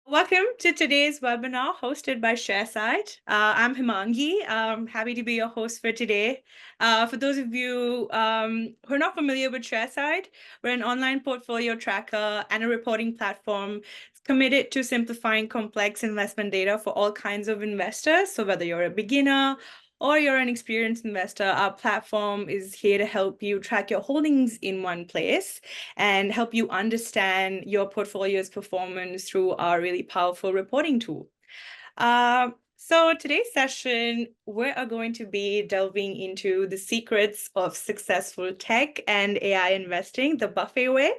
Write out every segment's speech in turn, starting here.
Welcome to today's webinar hosted by Sharesight. I'm Himangi. I'm happy to be your host for today. For those of you who are not familiar with Sharesight, we're an online portfolio tracker and a reporting platform committed to simplifying complex investment data for all kinds of investors. So whether you're a beginner or you're an experienced investor, our platform is here to help you track your holdings in one place and help you understand your portfolio's performance through our really powerful reporting tool. So today's session, we are going to be delving into the secrets of successful tech and AI investing, the buffet way,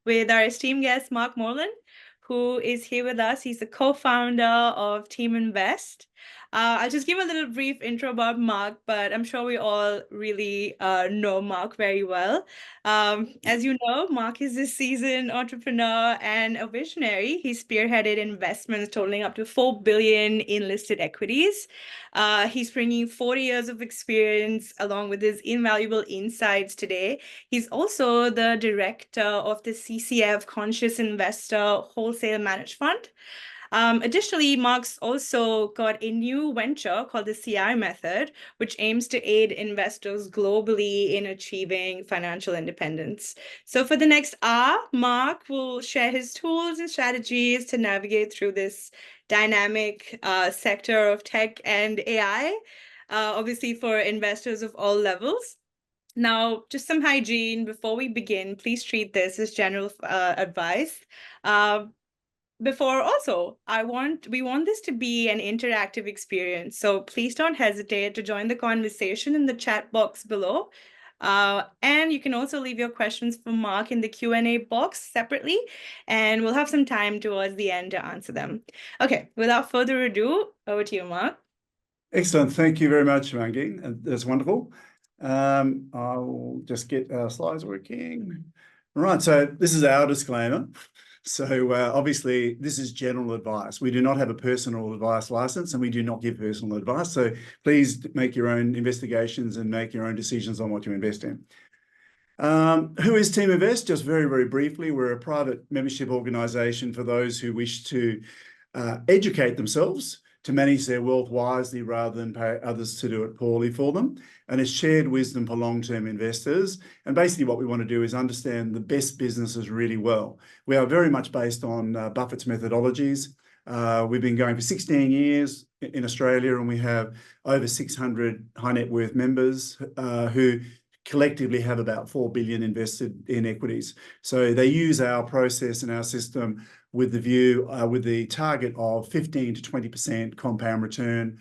with our esteemed guest, Mark Moreland, who is here with us. He's the co-founder of Teaminvest. I'll just give a little brief intro about Mark, but I'm sure we all really know Mark very well. As you know, Mark is a seasoned entrepreneur and a visionary. He spearheaded investments totaling up to 4 billion in listed equities. He's bringing 40 years of experience along with his invaluable insights today. He's also the director of the CCF Conscious Investor Wholesale Managed Fund. Additionally, Mark's also got a new venture called the CI Method, which aims to aid investors globally in achieving financial independence. So for the next hour, Mark will share his tools and strategies to navigate through this dynamic sector of tech and AI, obviously for investors of all levels. Now, just some hygiene before we begin. Please treat this as general advice. We want this to be an interactive experience, so please don't hesitate to join the conversation in the chat box below. And you can also leave your questions for Mark in the Q&A box separately, and we'll have some time towards the end to answer them. Okay, without further ado, over to you, Mark. Excellent. Thank you very much, Mangi. That's wonderful. I'll just get our slides working. All right, so this is our disclaimer. So obviously, this is general advice. We do not have a personal advice license, and we do not give personal advice. So please make your own investigations and make your own decisions on what you invest in. Who is Teaminvest? Just very, very briefly, we're a private membership organisation for those who wish to educate themselves to manage their wealth wisely rather than pay others to do it poorly for them. And it's shared wisdom for long-term investors. And basically what we want to do is understand the best businesses really well. We are very much based on Buffett's methodologies. We've been going for 16 years in Australia, and we have over 600 high net worth members who collectively have about 4 billion invested in equities. So they use our process and our system with the view, with the target of 15 to 20% compound return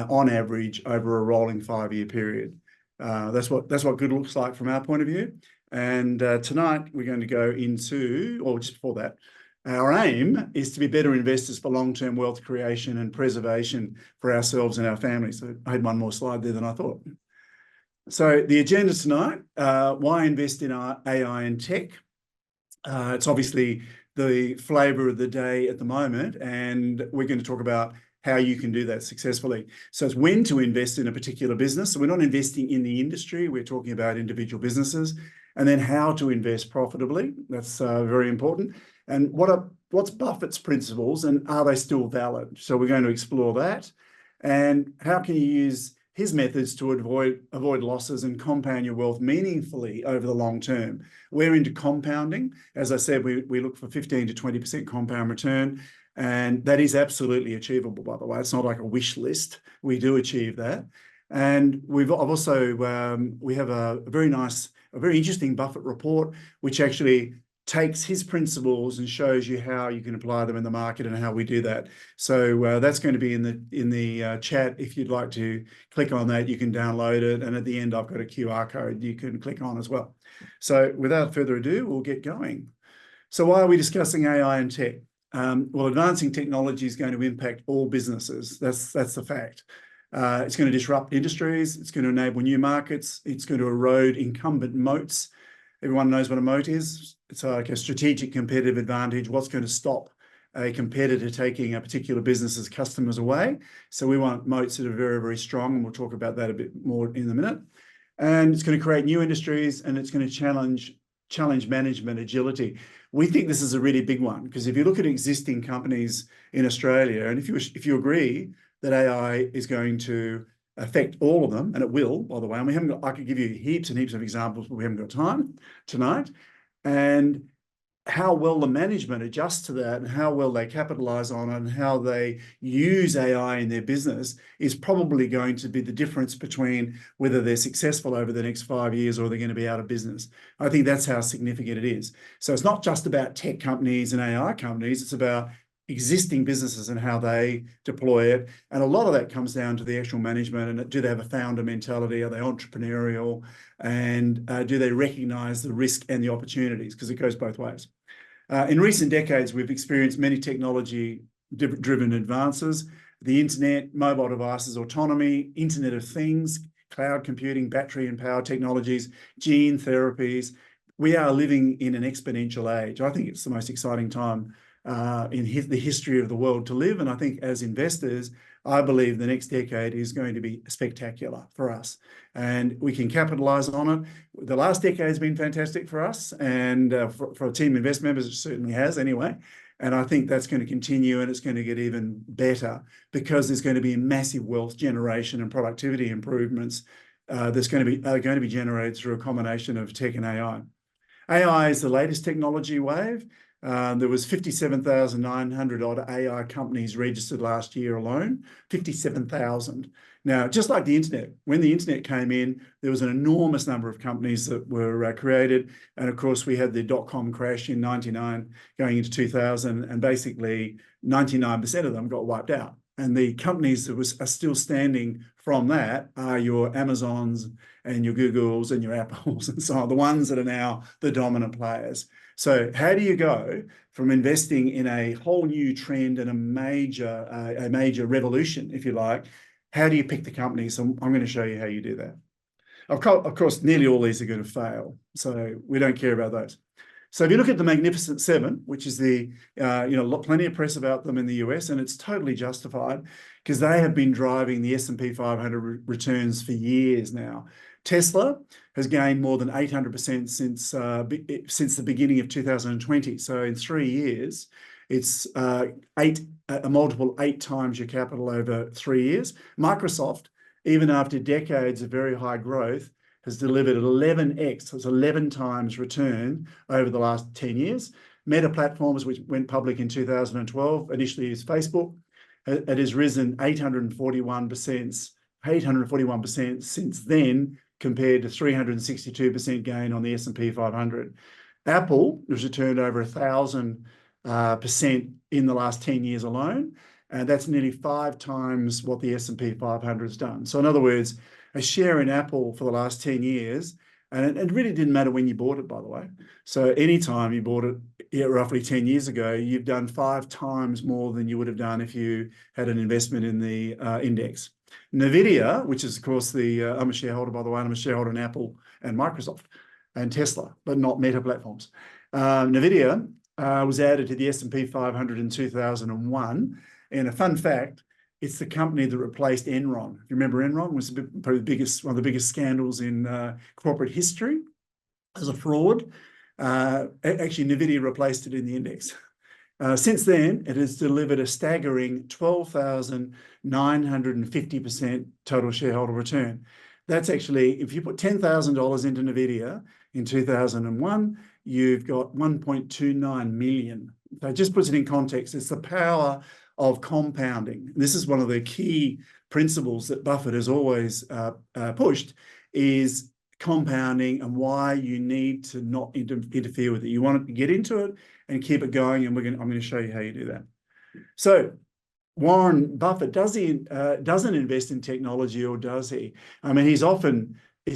on average over a rolling 5-year period. That's what good looks like from our point of view. And tonight we're going to go into, or just before that, our aim is to be better investors for long-term wealth creation and preservation for ourselves and our families. So I had one more slide there than I thought. So the agenda tonight, why invest in our AI and tech? It's obviously the flavour of the day at the moment, and we're going to talk about how you can do that successfully. So it's when to invest in a particular business. So we're not investing in the industry, we're talking about individual businesses, and then how to invest profitably. That's very important. And what's Buffett's principles, and are they still valid? So we're going to explore that. And how can you use his methods to avoid losses and compound your wealth meaningfully over the long term. We're into compounding. As I said, we look for 15 to 20% compound return, and that is absolutely achievable, by the way. It's not like a wish list. We do achieve that. And we have a very interesting Buffett report, which actually takes his principles and shows you how you can apply them in the market and how we do that. So that's going to be in the chat. If you'd like to click on that, you can download it. And at the end, I've got a QR code you can click on as well. So without further ado, we'll get going. So why are we discussing AI and tech? Well, advancing technology is going to impact all businesses. That's the fact. It's going to disrupt industries. It's going to enable new markets. It's going to erode incumbent moats. Everyone knows what a moat is. It's like a strategic competitive advantage. What's going to stop a competitor taking a particular business's customers away? So we want moats that are very, very strong, and we'll talk about that a bit more in a minute. And it's going to create new industries, and it's going to challenge management agility. we think this is a really big one, because if you look at existing companies in Australia, and if you agree that AI is going to affect all of them, and it will, by the way, and we haven't got, I could give you heaps and heaps of examples, but we haven't got time tonight, and how well the management adjusts to that and how well they capitalize on it and how they use AI in their business is probably going to be the difference between whether they're successful over the next 5 years or they're going to be out of business. I think that's how significant it is. So it's not just about tech companies and AI companies, it's about existing businesses and how they deploy it. And a lot of that comes down to the actual management, and do they have a founder mentality? Are they entrepreneurial? And do they recognize the risk and the opportunities? Because it goes both ways. In recent decades, we've experienced many technology-driven advances: the internet, mobile devices, autonomy, Internet of Things, cloud computing, battery and power technologies, gene therapies. We are living in an exponential age. I think it's the most exciting time in the history of the world to live. And I think as investors, I believe the next decade is going to be spectacular for us, and we can capitalize on it. The last decade has been fantastic for us, and for Teaminvest members, it certainly has anyway. And I think that's going to continue, and it's going to get even better because there's going to be a massive wealth generation and productivity improvements that's going to be generated through a combination of tech and AI. AI is the latest technology wave. There was 57,900 odd AI companies registered last year alone, 57,000. Now, just like the internet, when the internet came in, there was an enormous number of companies that were created. And of course, we had the dot-com crash in 99 going into 2000, and basically 99% of them got wiped out. And the companies that are still standing from that are your Amazons and your Googles and your Apples and so on, the ones that are now the dominant players. So how do you go from investing in a whole new trend and a major revolution, if you like? How do you pick the companies? So I'm going to show you how you do that. Of course, nearly all these are going to fail, so we don't care about those. So if you look at the Magnificent Seven, which is plenty of press about them in the US, and it's totally justified because they have been driving the S&P 500 returns for years now. Tesla has gained more than 800% since the beginning of 2020. So in 3 years, it's a multiple 8 times your capital over 3 years. Microsoft, even after decades of very high growth, has delivered 11x, so it's 11 times return over the last 10 years. Meta Platforms, which went public in 2012, initially is Facebook, it has risen 841% since then, compared to 362% gain on the S&P 500. Apple has returned over 1,000% in the last 10 years alone, and that's nearly 5 times what the S&P 500 has done. So in other words, a share in Apple for the last 10 years, and it really didn't matter when you bought it, by the way. So anytime you bought it roughly 10 years ago, you've done 5 times more than you would have done if you had an investment in the index. NVIDIA, which is, of course, I'm a shareholder, by the way, and I'm a shareholder in Apple and Microsoft and Tesla, but not Meta Platforms. NVIDIA was added to the S&P 500 in 2001. And a fun fact, it's the company that replaced Enron. You remember Enron was probably one of the biggest scandals in corporate history as a fraud. Actually, NVIDIA replaced it in the index. Since then, it has delivered a staggering 12,950% total shareholder return. That's actually, if you put $10,000 into NVIDIA in 2001, you've got 1.29 million. That just puts it in context. It's the power of compounding. This is one of the key principles that Buffett has always pushed, is compounding, and why you need to not interfere with it. You want to get into it and keep it going, and I'm going to show you how you do that. So Warren Buffett, doesn't invest in technology, or does he? I mean, he's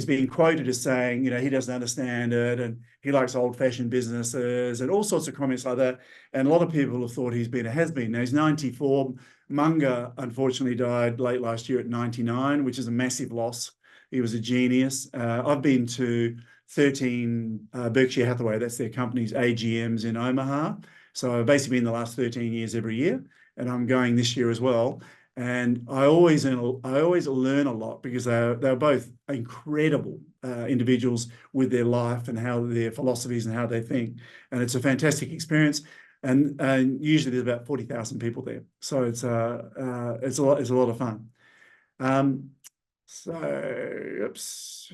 been quoted as saying, he doesn't understand it, and he likes old-fashioned businesses, and all sorts of comments like that. And a lot of people have thought he's been a has-been. Now, he's 94. Munger, unfortunately, died late last year at 99, which is a massive loss. He was a genius. I've been to 13 Berkshire Hathaway, that's their company's AGMs in Omaha. So I've basically been the last 13 years every year, and I'm going this year as well. And I always learn a lot because they're both incredible individuals with their life and how their philosophies and how they think. And it's a fantastic experience. And usually there's about 40,000 people there, so it's a lot of fun. Oops.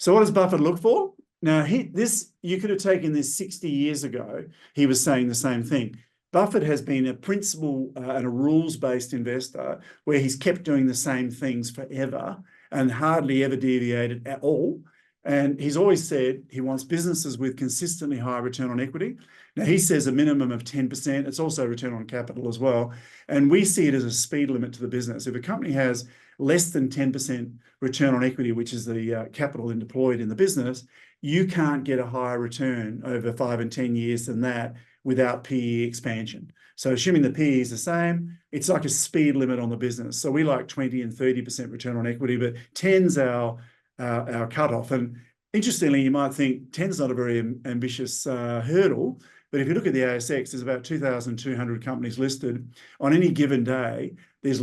So what does Buffett look for? Now, you could have taken this 60 years ago. He was saying the same thing. Buffett has been a principle and a rules-based investor where he's kept doing the same things forever and hardly ever deviated at all. And he's always said he wants businesses with consistently high return on equity. Now, he says a minimum of 10%. It's also return on capital as well. And we see it as a speed limit to the business. If a company has less than 10% return on equity, which is the capital deployed in the business, you can't get a higher return over 5 and 10 years than that without PE expansion. So assuming the PE is the same, it's like a speed limit on the business. So we like 20 and 30% return on equity, but 10's our cutoff. And interestingly, you might think 10's not a very ambitious hurdle, but if you look at the ASX, there's about 2,200 companies listed. On any given day, there's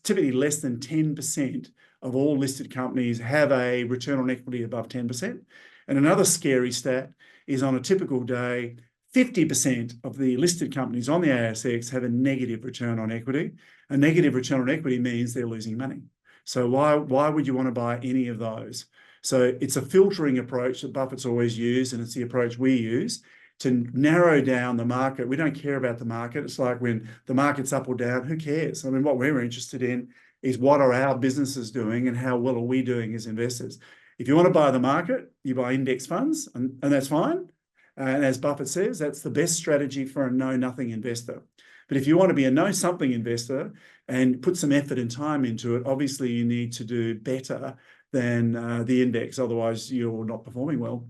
typically less than 10% of all listed companies have a return on equity above 10%. And another scary stat is on a typical day, 50% of the listed companies on the ASX have a negative return on equity. A negative return on equity means they're losing money. So why would you want to buy any of those? So it's a filtering approach that Buffett's always used, and it's the approach we use to narrow down the market. We don't care about the market. It's like when the market's up or down, who cares? I mean, what we're interested in is what are our businesses doing and how well are we doing as investors. If you want to buy the market, you buy index funds, and that's fine. And as Buffett says, that's the best strategy for a know-nothing investor. But if you want to be a know-something investor and put some effort and time into it, obviously you need to do better than the index. Otherwise, you're not performing well.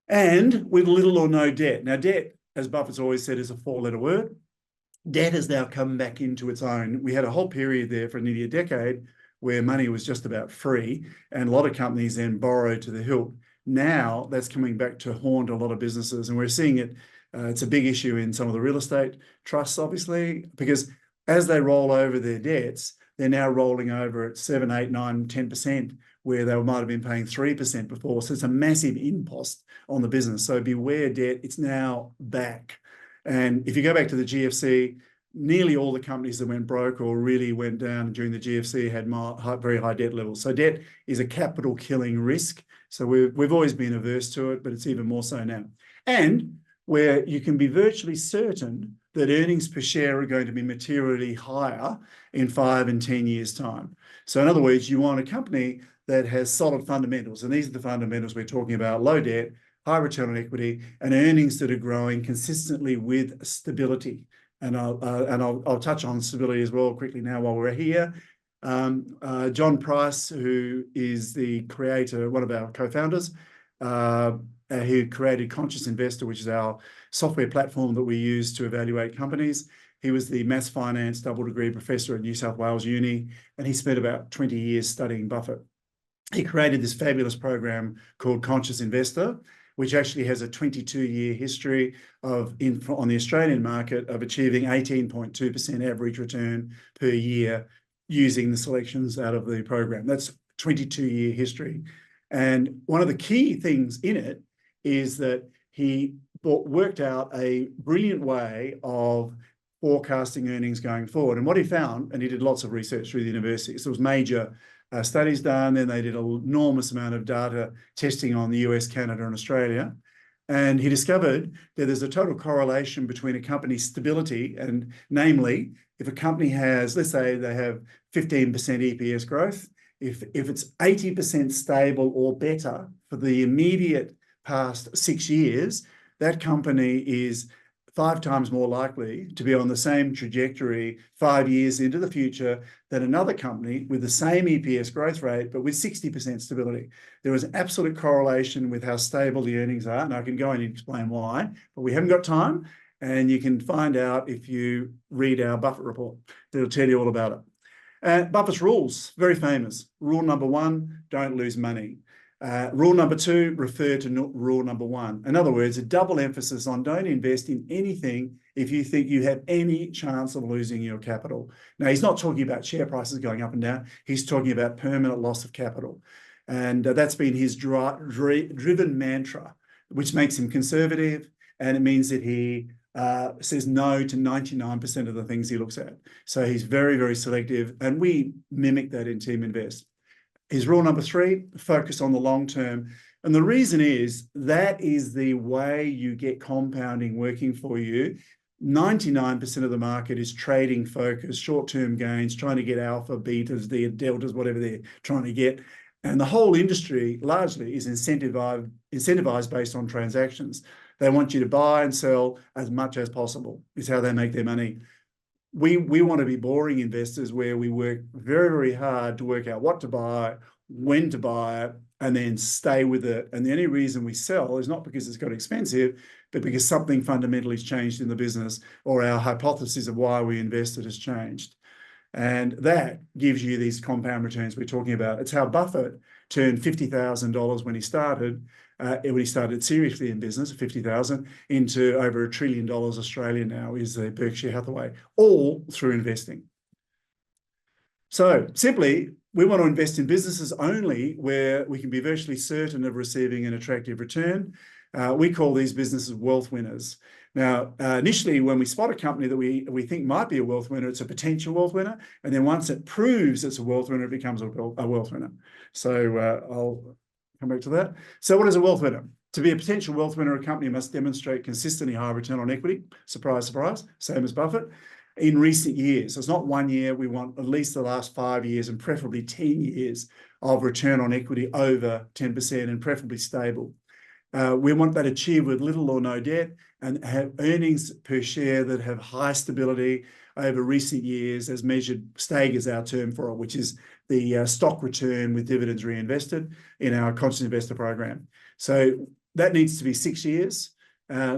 And with little or no debt. Now, debt, as Buffett's always said, is a four-letter word. Debt has now come back into its own. We had a whole period there for nearly a decade where money was just about free, and a lot of companies then borrowed to the hilt. Now that's coming back to haunt a lot of businesses, and we're seeing it. It's a big issue in some of the real estate trusts, obviously, because as they roll over their debts, they're now rolling over at 7, 8, 9, 10%, where they might have been paying 3% before. So it's a massive impost on the business. So beware debt. It's now back. And if you go back to the GFC, nearly all the companies that went broke or really went down during the GFC had very high debt levels. So debt is a capital killing risk. So we've always been averse to it, but it's even more so now. And where you can be virtually certain that earnings per share are going to be materially higher in 5 and 10 years' time. So in other words, you want a company that has solid fundamentals. And these are the fundamentals we're talking about: low debt, high return on equity, and earnings that are growing consistently with stability. And I'll touch on stability as well quickly now while we're here. John Price, who is the creator, one of our co-founders, who created Conscious Investor, which is our software platform that we use to evaluate companies. He was the maths finance double degree professor at New South Wales Uni, and he spent about 20 years studying Buffett. He created this fabulous program called Conscious Investor, which actually has a 22-year history on the Australian market of achieving 18.2% average return per year using the selections out of the program. That's 22-year history. And one of the key things in it is that he worked out a brilliant way of forecasting earnings going forward. And what he found, and he did lots of research through the university, so there was major studies done, then they did an enormous amount of data testing on the US, Canada, and Australia. And he discovered that there's a total correlation between a company's stability, and namely, if a company has, let's say they have 15% EPS growth, if it's 80% stable or better for the immediate past 6 years, that company is 5 times more likely to be on the same trajectory 5 years into the future than another company with the same EPS growth rate, but with 60% stability. There is an absolute correlation with how stable the earnings are, and I can go in and explain why, but we haven't got time, and you can find out if you read our Buffett report. It'll tell you all about it. Buffett's rules, very famous. Rule number 1, don't lose money. Rule number 2, refer to rule number 1. In other words, a double emphasis on don't invest in anything if you think you have any chance of losing your capital. Now, he's not talking about share prices going up and down. He's talking about permanent loss of capital. And that's been his driven mantra, which makes him conservative. And it means that he says no to 99% of the things he looks at. So he's very, very selective. And we mimic that in Teaminvest. His rule number 3, focus on the long term. And the reason is that is the way you get compounding working for you. 99% of the market is trading focused, short-term gains, trying to get alpha, betas, deltas, whatever they're trying to get. And the whole industry largely is incentivized based on transactions. They want you to buy and sell as much as possible, is how they make their money. We want to be boring investors where we work very, very hard to work out what to buy, when to buy it, and then stay with it. And the only reason we sell is not because it's got expensive, but because something fundamentally has changed in the business or our hypothesis of why we invested has changed. And that gives you these compound returns we're talking about. It's how Buffett turned $50,000 when he started seriously in business, 50,000, into over $1 trillion Australian now is the Berkshire Hathaway, all through investing. So simply, we want to invest in businesses only where we can be virtually certain of receiving an attractive return. We call these businesses wealth winners. Now, initially, when we spot a company that we think might be a wealth winner, it's a potential wealth winner. And then once it proves it's a wealth winner, it becomes a wealth winner. So I'll come back to that. So what is a wealth winner? To be a potential wealth winner, a company must demonstrate consistently high return on equity. Surprise, surprise, same as Buffett. In recent years, so it's not 1 year, we want at least the last 5 years and preferably 10 years of return on equity over 10% and preferably stable. We want that achieved with little or no debt and have earnings per share that have high stability over recent years as measured. STAG is our term for it, which is the stock return with dividends reinvested in our constant investor program. So that needs to be 6 years.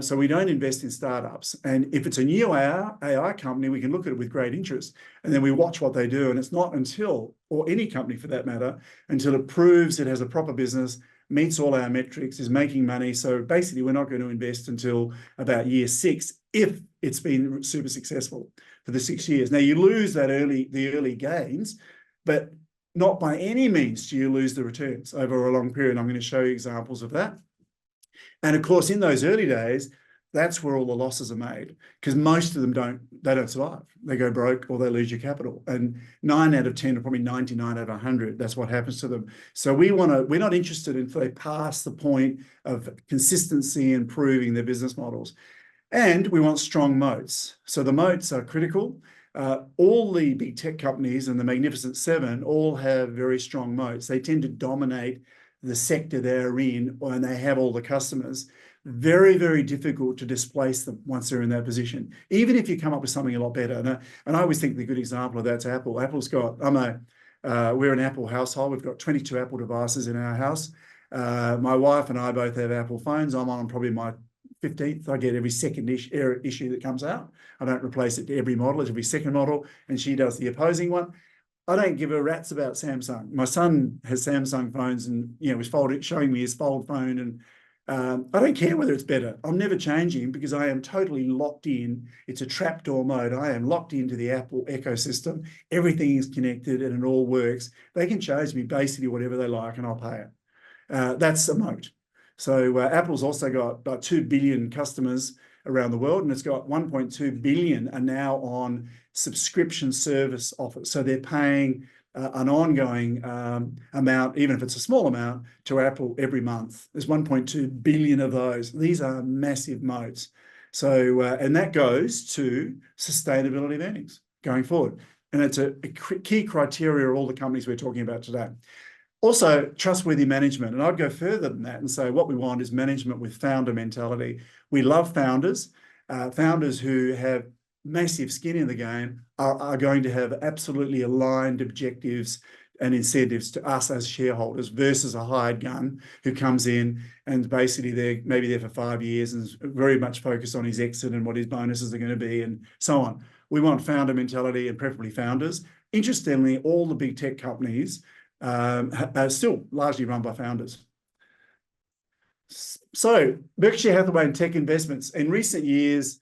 So we don't invest in startups. And if it's a new AI company, we can look at it with great interest. And then we watch what they do. And it's not until, or any company for that matter, until it proves it has a proper business, meets all our metrics, is making money. So basically, we're not going to invest until about year 6 if it's been super successful for the 6 years. Now, you lose the early gains, but not by any means do you lose the returns over a long period. I'm going to show you examples of that. And of course, in those early days, that's where all the losses are made because most of them don't survive. They go broke or they lose your capital. And 9 out of 10 or probably 99 out of 100, that's what happens to them. So we're not interested until they pass the point of consistency and proving their business models. And we want strong moats. So the moats are critical. All the big tech companies and the Magnificent Seven all have very strong moats. They tend to dominate the sector they're in and they have all the customers. Very, very difficult to displace them once they're in that position, even if you come up with something a lot better. And I always think the good example of that's Apple. Apple's got, we're an Apple household. We've got 22 Apple devices in our house. My wife and I both have Apple phones. I'm on probably my 15th. I get every second issue that comes out. I don't replace it to every model. It's every second model. And she does the opposing one. I don't give a rat's about Samsung. My son has Samsung phones and, was showing me his fold phone. And I don't care whether it's better. I'm never changing because I am totally locked in. It's a trapdoor mode. I am locked into the Apple ecosystem. Everything is connected and it all works. They can charge me basically whatever they like and I'll pay it. That's a moat. So Apple's also got about 2 billion customers around the world, and it's got 1.2 billion are now on subscription service offers. So they're paying an ongoing amount, even if it's a small amount, to Apple every month. There's 1.2 billion of those. These are massive moats. So, and that goes to sustainability of earnings going forward. And it's a key criteria of all the companies we're talking about today. Also, trustworthy management. And I'd go further than that and say what we want is management with founder mentality. We love founders. Founders who have massive skin in the game are going to have absolutely aligned objectives and incentives to us as shareholders versus a hired gun who comes in and basically they're maybe there for 5 years and is very much focused on his exit and what his bonuses are going to be and so on. We want founder mentality and preferably founders. Interestingly, all the big tech companies are still largely run by founders. So Berkshire Hathaway and Tech Investments. In recent years,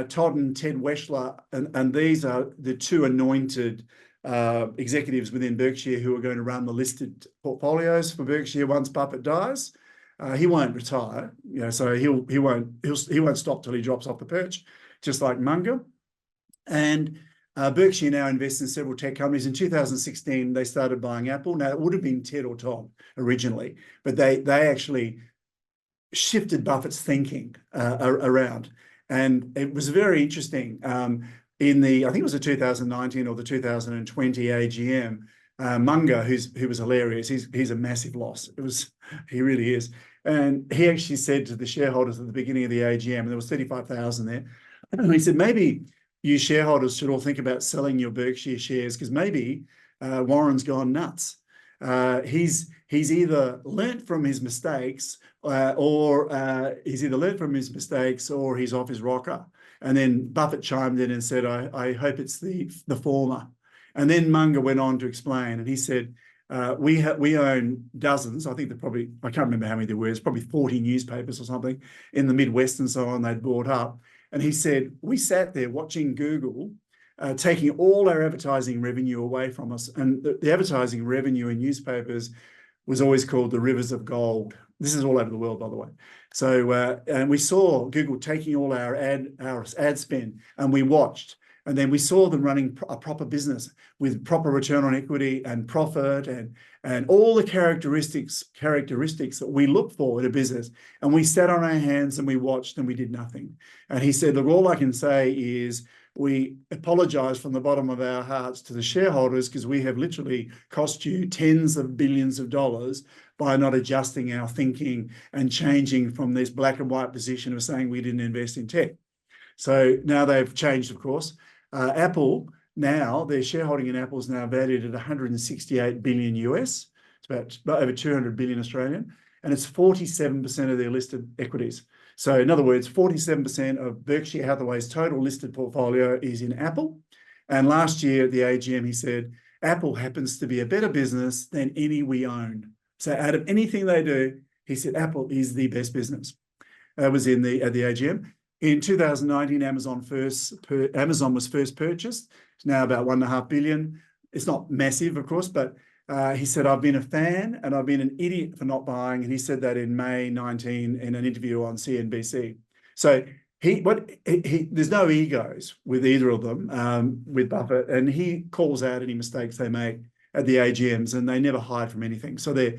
Todd and Ted Weschler, and these are the two anointed executives within Berkshire who are going to run the listed portfolios for Berkshire once Buffett dies. He won't retire, so he won't stop till he drops off the perch, just like Munger. And Berkshire now invests in several tech companies. In 2016, they started buying Apple. Now, it would have been Ted or Todd originally, but they actually shifted Buffett's thinking around. And it was very interesting. In the, I think it was the 2019 or the 2020 AGM, Munger, who was hilarious, he's a massive loss. He really is. And he actually said to the shareholders at the beginning of the AGM, and there was 35,000 there, and he said, maybe you shareholders should all think about selling your Berkshire shares because maybe Warren's gone nuts. He's either learnt from his mistakes or he's off his rocker. And then Buffett chimed in and said, I hope it's the former. And then Munger went on to explain, and he said, we own dozens, I think I can't remember how many there were, it's probably 40 newspapers or something in the Midwest and so on they'd bought up. And he said, we sat there watching Google taking all our advertising revenue away from us. And the advertising revenue in newspapers was always called the rivers of gold. This is all over the world, by the way. So, and we saw Google taking all our ad spend, and we watched. And then we saw them running a proper business with proper return on equity and profit and all the characteristics that we look for in a business. And we sat on our hands and we watched and we did nothing. And he said, look, all I can say is we apologize from the bottom of our hearts to the shareholders because we have literally cost you tens of billions of dollars by not adjusting our thinking and changing from this black and white position of saying we didn't invest in tech. So now they've changed, of course. Apple now, their shareholding in Apple is now valued at 168 billion US. It's about over 200 billion Australian, and it's 47% of their listed equities. So in other words, 47% of Berkshire Hathaway's total listed portfolio is in Apple. And last year at the AGM, he said, Apple happens to be a better business than any we own. So out of anything they do, he said, Apple is the best business. That was at the AGM. In 2019, Amazon was first purchased. It's now about 1.5 billion. It's not massive, of course, but he said, I've been a fan and I've been an idiot for not buying. And he said that in May 19 in an interview on CNBC. So there's no egos with either of them, with Buffett, and he calls out any mistakes they make at the AGMs, and they never hide from anything. So they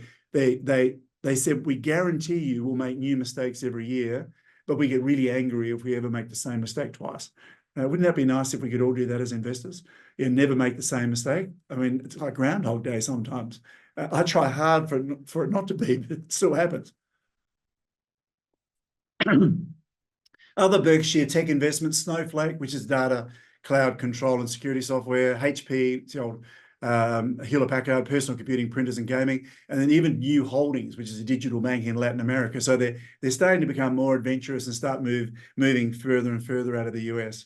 said, we guarantee you we'll make new mistakes every year, but we get really angry if we ever make the same mistake twice. Wouldn't that be nice if we could all do that as investors? Never make the same mistake. I mean, it's like Groundhog Day sometimes. I try hard for it not to be, but it still happens. Other Berkshire tech investments, Snowflake, which is data, cloud control and security software, HP, it's the old Hewlett-Packard, personal computing, printers and gaming, and then even New Holdings, which is a digital bank in Latin America. So they're starting to become more adventurous and start moving further and further out of the US.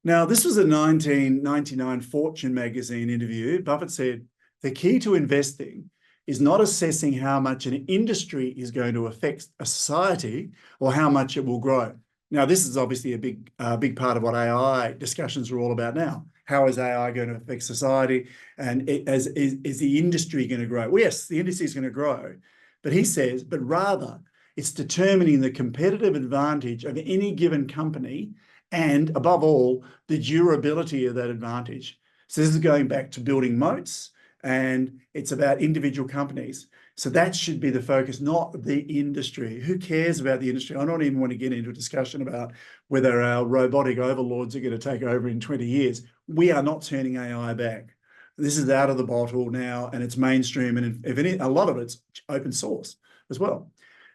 Now, this was a 1999 Fortune magazine interview. Buffett said, the key to investing is not assessing how much an industry is going to affect a society or how much it will grow. Now, this is obviously a big part of what AI discussions are all about now. How is AI going to affect society? And is the industry going to grow? Well, yes, the industry is going to grow. But he says, but rather, it's determining the competitive advantage of any given company and, above all, the durability of that advantage. So this is going back to building moats, and it's about individual companies. So that should be the focus, not the industry. Who cares about the industry? I don't even want to get into a discussion about whether our robotic overlords are going to take over in 20 years. We are not turning AI back. This is out of the bottle now, and it's mainstream, and a lot of it's open source as well.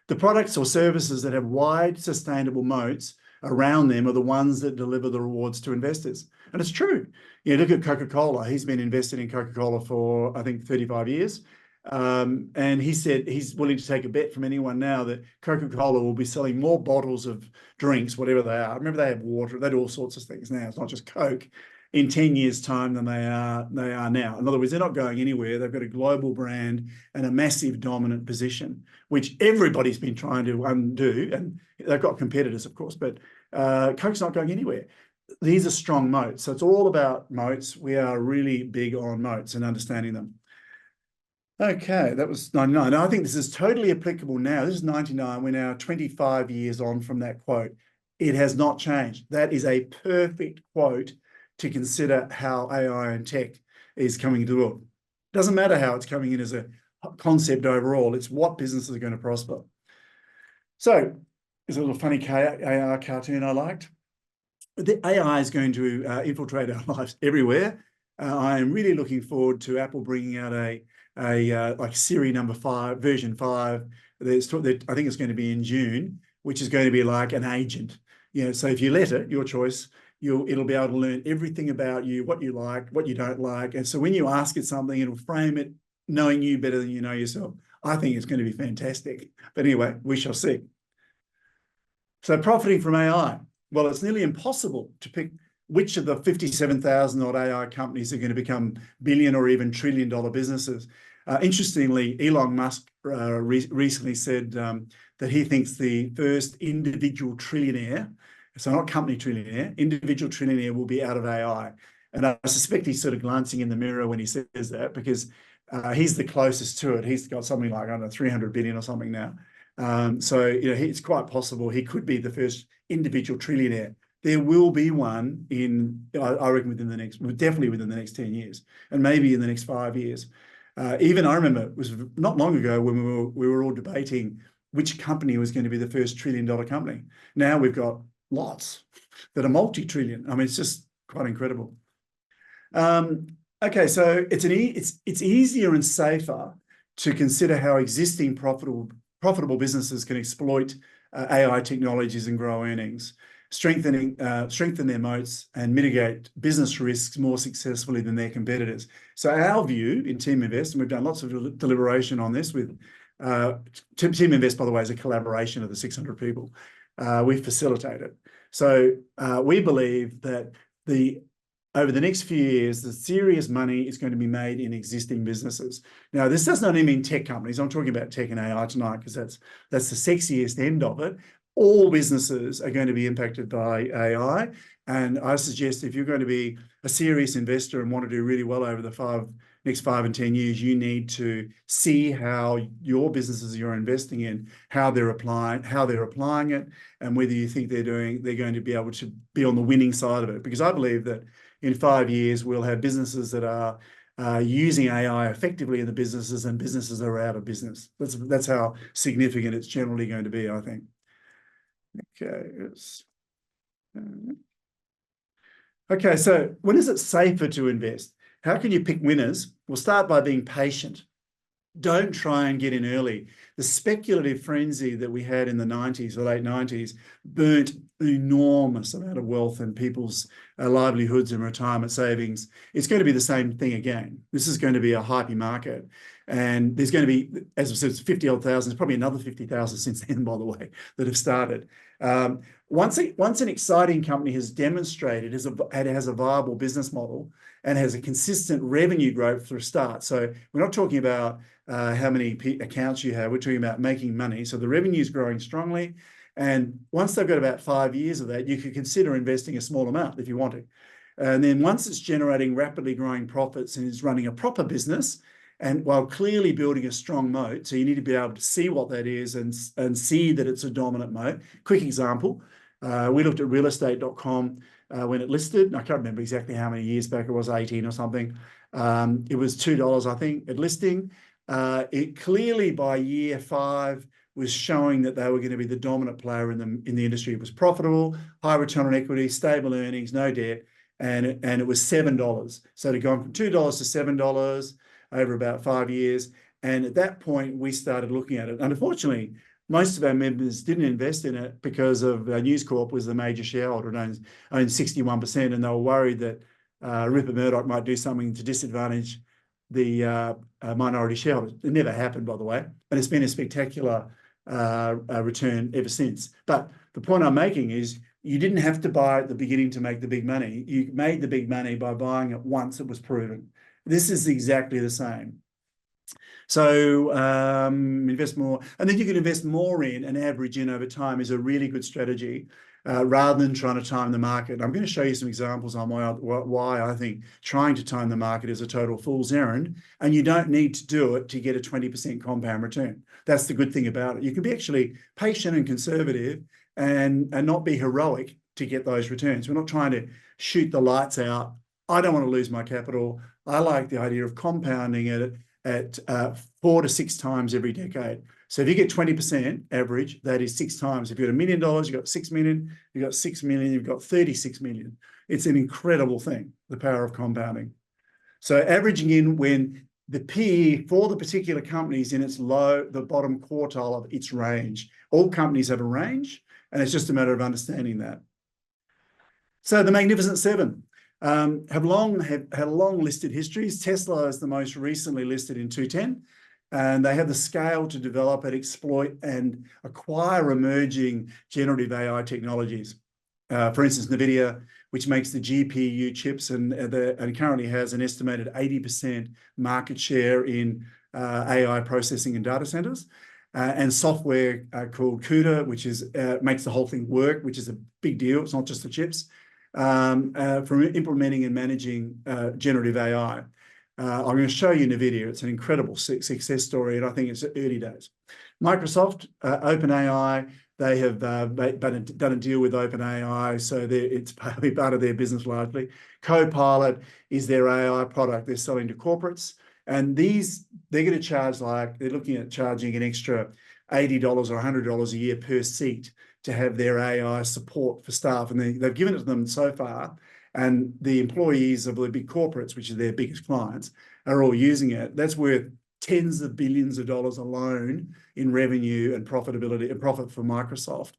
The products or services that have wide sustainable moats around them are the ones that deliver the rewards to investors. And it's true. Look at Coca-Cola. He's been invested in Coca-Cola for, I think, 35 years. And he said he's willing to take a bet from anyone now that Coca-Cola will be selling more bottles of drinks, whatever they are. Remember, they have water, they do all sorts of things now. It's not just Coke. in 10 years' time than they are now. In other words, they're not going anywhere. They've got a global brand and a massive dominant position, which everybody's been trying to undo. And they've got competitors, of course, but Coke's not going anywhere. These are strong moats. So it's all about moats. We are really big on moats and understanding them. Okay, that was 99. Now, I think this is totally applicable now. This is 99. We're now 25 years on from that quote. It has not changed. That is a perfect quote to consider how AI and tech is coming into the world. Doesn't matter how it's coming in as a concept overall. It's what businesses are going to prosper. So there's a little funny AR cartoon I liked. The AI is going to infiltrate our lives everywhere. I am really looking forward to Apple bringing out a like Siri version 5. I think it's going to be in June, which is going to be like an agent. So if you let it, your choice, it'll be able to learn everything about you, what you like, what you don't like. And so when you ask it something, it'll frame it knowing you better than you know yourself. I think it's going to be fantastic. But anyway, we shall see. So profiting from AI. Well, it's nearly impossible to pick which of the 57,000 odd AI companies are going to become billion or even trillion-dollar businesses. Interestingly, Elon Musk recently said that he thinks the first individual trillionaire, so not company trillionaire, individual trillionaire will be out of AI. And I suspect he's sort of glancing in the mirror when he says that, because he's the closest to it. He's got something like, I don't know, 300 billion or something now. So it's quite possible he could be the first individual trillionaire. There will be one I reckon definitely within the next 10 years, and maybe in the next 5 years. Even I remember it was not long ago when we were all debating which company was going to be the first $1 trillion company. Now we've got lots that are multi-trillion. I mean, it's just quite incredible. Okay, so it's easier and safer to consider how existing profitable businesses can exploit AI technologies and grow earnings, strengthen their moats and mitigate business risks more successfully than their competitors. So our view in Teaminvest, and we've done lots of deliberation on this with Teaminvest, by the way, is a collaboration of the 600 people. We facilitate it. So we believe that over the next few years, the serious money is going to be made in existing businesses. Now, this does not even mean tech companies. I'm talking about tech and AI tonight because that's the sexiest end of it. All businesses are going to be impacted by AI. And I suggest if you're going to be a serious investor and want to do really well over the next 5 and 10 years, you need to see how your businesses you're investing in, how they're applying it, and whether you think they're going to be able to be on the winning side of it. Because I believe that in 5 years, we'll have businesses that are using AI effectively in the businesses, and businesses that are out of business. That's how significant it's generally going to be, I think. Okay, so when is it safer to invest? How can you pick winners? We'll start by being patient. Don't try and get in early. The speculative frenzy that we had in the 90s, the late 90s, burnt an enormous amount of wealth and people's livelihoods and retirement savings. It's going to be the same thing again. This is going to be a hypey market. And there's going to be, as I said, it's 50-odd thousand. There's probably another 50,000 since then, by the way, that have started. Once an exciting company has demonstrated it has a viable business model and has a consistent revenue growth for a start. So we're not talking about how many accounts you have. We're talking about making money. So the revenue is growing strongly. And once they've got about 5 years of that, you could consider investing a small amount if you want to. And then once it's generating rapidly growing profits and is running a proper business, and while clearly building a strong moat, so you need to be able to see what that is and see that it's a dominant moat. Quick example, we looked at realestate.com when it listed. I can't remember exactly how many years back it was, 18 or something. It was $2, I think, at listing. It clearly by year 5 was showing that they were going to be the dominant player in the industry. It was profitable, high return on equity, stable earnings, no debt, and it was $7. So it had gone from $2 to $7 over about 5 years. And at that point, we started looking at it. And unfortunately, most of our members didn't invest in it because of News Corp was the major shareholder and owned 61%. And they were worried that Rupert Murdoch might do something to disadvantage the minority shareholders. It never happened, by the way. And it's been a spectacular return ever since. But the point I'm making is You didn't have to buy at the beginning to make the big money. You made the big money by buying it once it was proven. This is exactly the same. So invest more, and then you can invest more in and average in over time is a really good strategy, rather than trying to time the market. I'm going to show you some examples on why I think trying to time the market is a total fool's errand, and you don't need to do it to get a 20% compound return. That's the good thing about it. You can be actually patient and conservative and not be heroic to get those returns. We're not trying to shoot the lights out. I don't want to lose my capital. I like the idea of compounding it at 4 to 6 times every decade. So if you get 20% average, that is 6 times. If you've got $1 million, you've got 6 million, you've got 6 million, you've got 36 million. It's an incredible thing, the power of compounding. So averaging in when the PE for the particular company is in its the bottom quartile of its range. All companies have a range, and it's just a matter of understanding that. So the Magnificent Seven. Have had long listed histories. Tesla is the most recently listed in 2010, and they have the scale to develop and exploit and acquire emerging generative AI technologies. For instance, NVIDIA, which makes the GPU chips and currently has an estimated 80% market share in AI processing in data centers, and software called CUDA, which makes the whole thing work, which is a big deal. It's not just the chips. For implementing and managing generative AI. I'm going to show you NVIDIA. It's an incredible success story, and I think it's early days. Microsoft, OpenAI, they have done a deal with OpenAI, so it's probably part of their business largely. Copilot is their AI product they're selling to corporates, and they're going to charge they're looking at charging an extra $80 or $100 a year per seat to have their AI support for staff. And they've given it to them so far, and the employees of the big corporates, which are their biggest clients, are all using it. That's worth tens of billions of dollars alone in revenue and profitability and profit for Microsoft,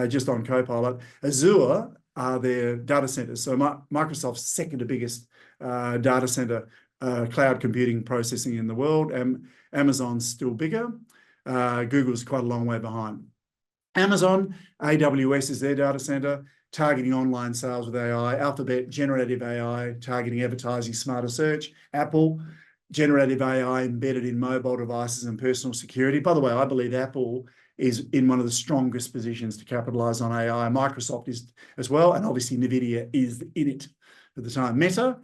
just on Copilot. Azure are their data centers. So Microsoft's second to biggest data center cloud computing processing in the world. Amazon's still bigger. Google's quite a long way behind. Amazon, AWS is their data center, targeting online sales with AI. Alphabet, generative AI, targeting advertising, smarter search. Apple, generative AI embedded in mobile devices and personal security. By the way, I believe Apple is in one of the strongest positions to capitalize on AI. Microsoft is as well, and obviously NVIDIA is in it at the time. Meta,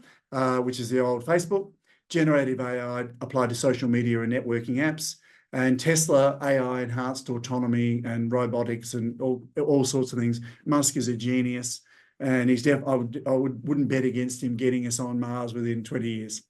which is the old Facebook, generative AI applied to social media and networking apps. And Tesla, AI enhanced autonomy and robotics and all sorts of things. Musk is a genius, and I wouldn't bet against him getting us on Mars within 20 years.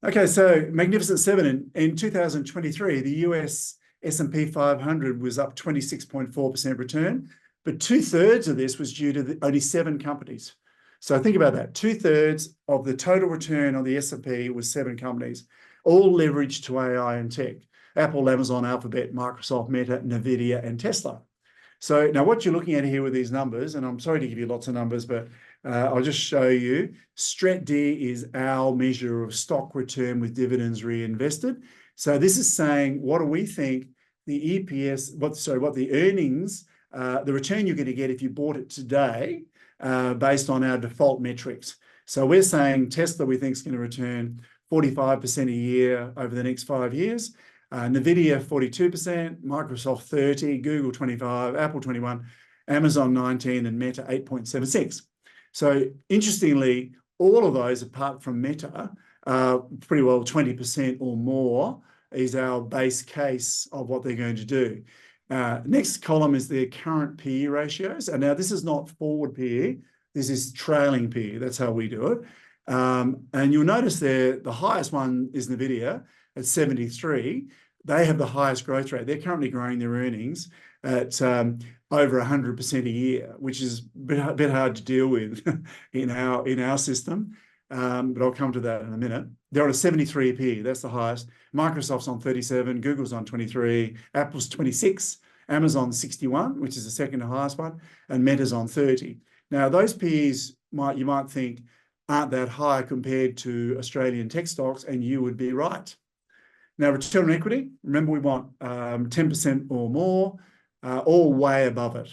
Okay, so Magnificent Seven. In 2023, the US S&P 500 was up 26.4% return, but 2/3 of this was due to only 7 companies. So think about that. 2/3 of the total return on the S&P was 7 companies, all leveraged to AI and tech. Apple, Amazon, Alphabet, Microsoft, Meta, NVIDIA, and Tesla. So now what you're looking at here with these numbers, and I'm sorry to give you lots of numbers, but I'll just show you. StratD is our measure of stock return with dividends reinvested. So this is saying, what do we think the EPS, what the earnings, the return you're going to get if you bought it today, based on our default metrics. So we're saying Tesla, we think, is going to return 45% a year over the next 5 years. NVIDIA 42%, Microsoft 30%, Google 25%, Apple 21%, Amazon 19%, and Meta 8.76%. So interestingly, all of those, apart from Meta, pretty well 20% or more is our base case of what they're going to do. Next column is their current PE ratios. And now this is not forward PE, this is trailing PE. That's how we do it. And you'll notice there, the highest one is NVIDIA at 73. They have the highest growth rate. They're currently growing their earnings at over 100% a year, which is a bit hard to deal with in our system. But I'll come to that in a minute. They're on a 73 PE. That's the highest. Microsoft's on 37. Google's on 23. Apple's 26. Amazon 61, which is the second highest one. And Meta's on 30. Now, those PEs you might think aren't that high compared to Australian tech stocks, and you would be right. Now, return on equity, remember we want 10% or more, all way above it.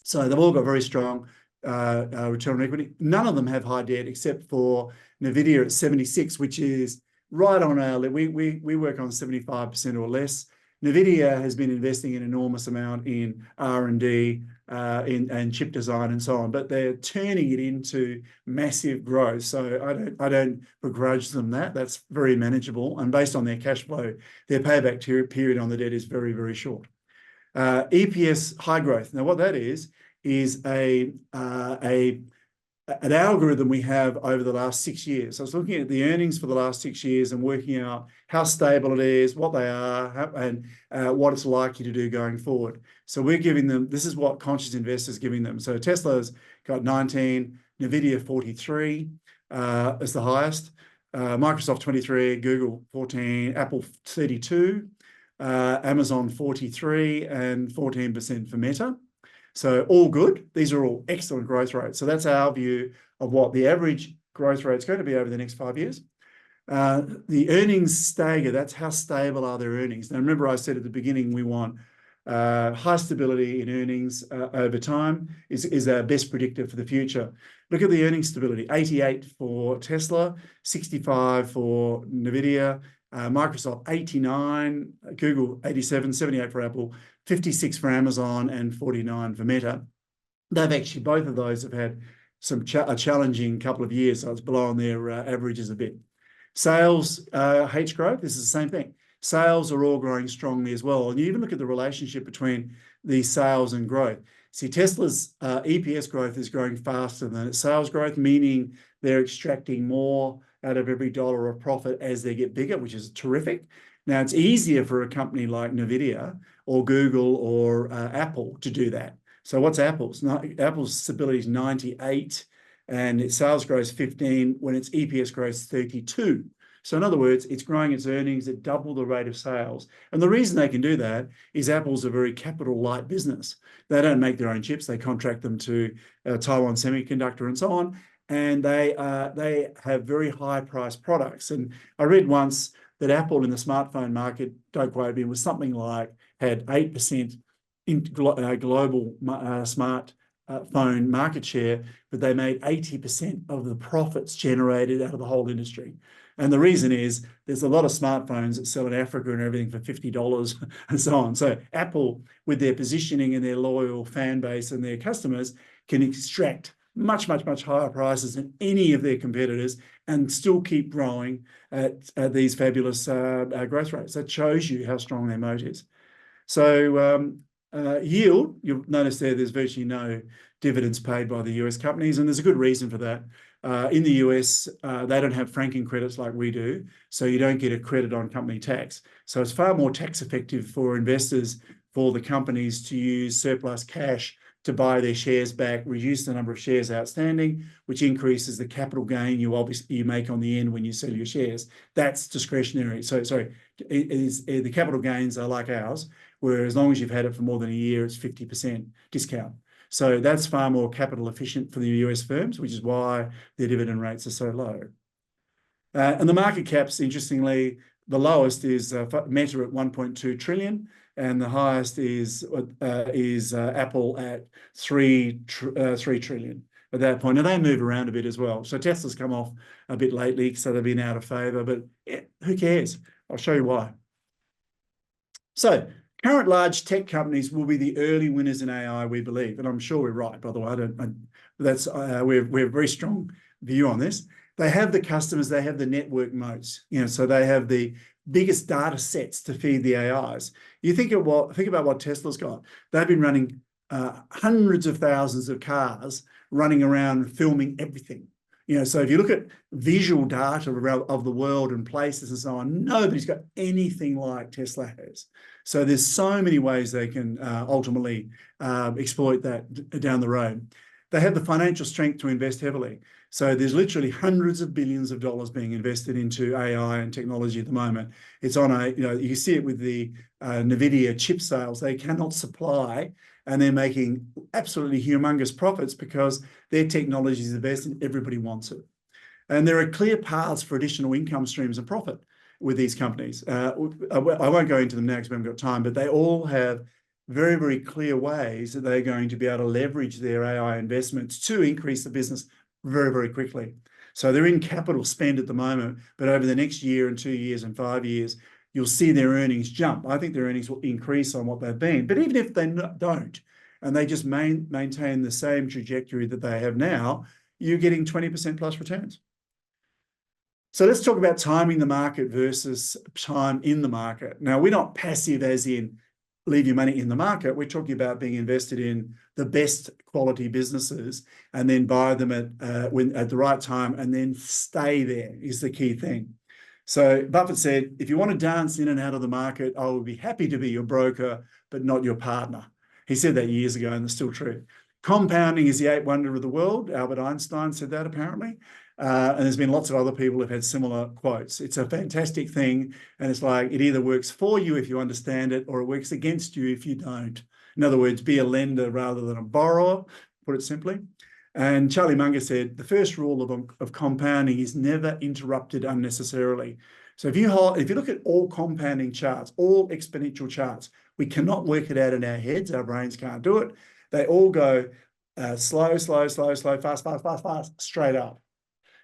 So they've all got very strong return on equity. None of them have high debt except for NVIDIA at 76, which is right on our level. We work on 75% or less. NVIDIA has been investing an enormous amount in R&D and chip design and so on, but they're turning it into massive growth. So I don't begrudge them that. That's very manageable. And based on their cash flow, their payback period on the debt is very, very short. EPS high growth. Now, what that is an algorithm we have over the last 6 years. So I was looking at the earnings for the last 6 years and working out how stable it is, what they are, and what it's likely to do going forward. So we're giving them, this is what conscious investors giving them. So Tesla's got 19, NVIDIA 43 as the highest, Microsoft 23, Google 14, Apple 32, Amazon 43, and 14% for Meta. So all good. These are all excellent growth rates. So that's our view of what the average growth rate is going to be over the next 5 years. The earnings stagger, that's how stable are their earnings. Now, remember I said at the beginning, we want high stability in earnings over time is our best predictor for the future. Look at the earnings stability, 88 for Tesla, 65 for NVIDIA, Microsoft 89, Google 87, 78 for Apple, 56 for Amazon, and 49 for Meta. They've actually, both of those have had a challenging couple of years, so it's below on their averages a bit. Sales, H growth, this is the same thing. Sales are all growing strongly as well. And you even look at the relationship between the sales and growth. See, Tesla's EPS growth is growing faster than its sales growth, meaning they're extracting more out of every dollar of profit as they get bigger, which is terrific. Now, it's easier for a company like NVIDIA or Google or Apple to do that. So what's Apple's? Apple's stability is 98 and its sales grows 15 when its EPS grows 32. So in other words, it's growing its earnings at double the rate of sales. And the reason they can do that is Apple's a very capital light business. They don't make their own chips. They contract them to Taiwan Semiconductor and so on. And they have very high priced products. And I read once that Apple in the smartphone market, don't quote me, was something like had 8% in global smartphone market share, but they made 80% of the profits generated out of the whole industry. And the reason is there's a lot of smartphones that sell in Africa and everything for $50 and so on. So Apple, with their positioning and their loyal fan base and their customers, can extract much higher prices than any of their competitors and still keep growing at these fabulous growth rates. That shows you how strong their moat is. So yield, you'll notice there's virtually no dividends paid by the US companies, and there's a good reason for that. In the US, they don't have franking credits like we do, so you don't get a credit on company tax. So it's far more tax effective for investors, for the companies to use surplus cash to buy their shares back, reduce the number of shares outstanding, which increases the capital gain you make on the end when you sell your shares. That's discretionary. So sorry, the capital gains are like ours, where as long as you've had it for more than a year, it's 50% discount. So that's far more capital efficient for the US firms, which is why their dividend rates are so low. And the market caps, interestingly, the lowest is Meta at 1.2 trillion, and the highest is Apple at 3 trillion at that point. And they move around a bit as well. So Tesla's come off a bit lately, so they've been out of favor, but who cares? I'll show you why. So current large tech companies will be the early winners in AI, we believe, and I'm sure we're right. By the way, we have a very strong view on this. They have the customers, they have the network moats, so they have the biggest data sets to feed the AIs. You think about what Tesla's got. They've been running hundreds of thousands of cars running around filming everything. So if you look at visual data of the world and places and so on, nobody's got anything like Tesla has. So there's so many ways they can ultimately exploit that down the road. They have the financial strength to invest heavily. So there's literally hundreds of billions of dollars being invested into AI and technology at the moment. It's on you see it with the NVIDIA chip sales. They cannot supply, and they're making absolutely humongous profits because their technology is the best and everybody wants it. And there are clear paths for additional income streams and profit with these companies. I won't go into them now because we haven't got time, but they all have very, very clear ways that they're going to be able to leverage their AI investments to increase the business very, very quickly. So they're in capital spend at the moment, but over the next year and 2 years and 5 years, you'll see their earnings jump. I think their earnings will increase on what they've been. But even if they don't, and they just maintain the same trajectory that they have now, you're getting 20% plus returns. So let's talk about timing the market versus time in the market. Now, we're not passive as in leave your money in the market. We're talking about being invested in the best quality businesses and then buy them at the right time and then stay there is the key thing. So Buffett said, if you want to dance in and out of the market, I will be happy to be your broker, but not your partner. He said that years ago, and it's still true. Compounding is the eighth wonder of the world. Albert Einstein said that, apparently. And there's been lots of other people who've had similar quotes. It's a fantastic thing. And it's like, it either works for you if you understand it, or it works against you if you don't. In other words, be a lender rather than a borrower, put it simply. And Charlie Munger said, the first rule of compounding is never interrupted unnecessarily. So if you look at all compounding charts, all exponential charts, we cannot work it out in our heads. Our brains can't do it. They all go slow, fast, straight up.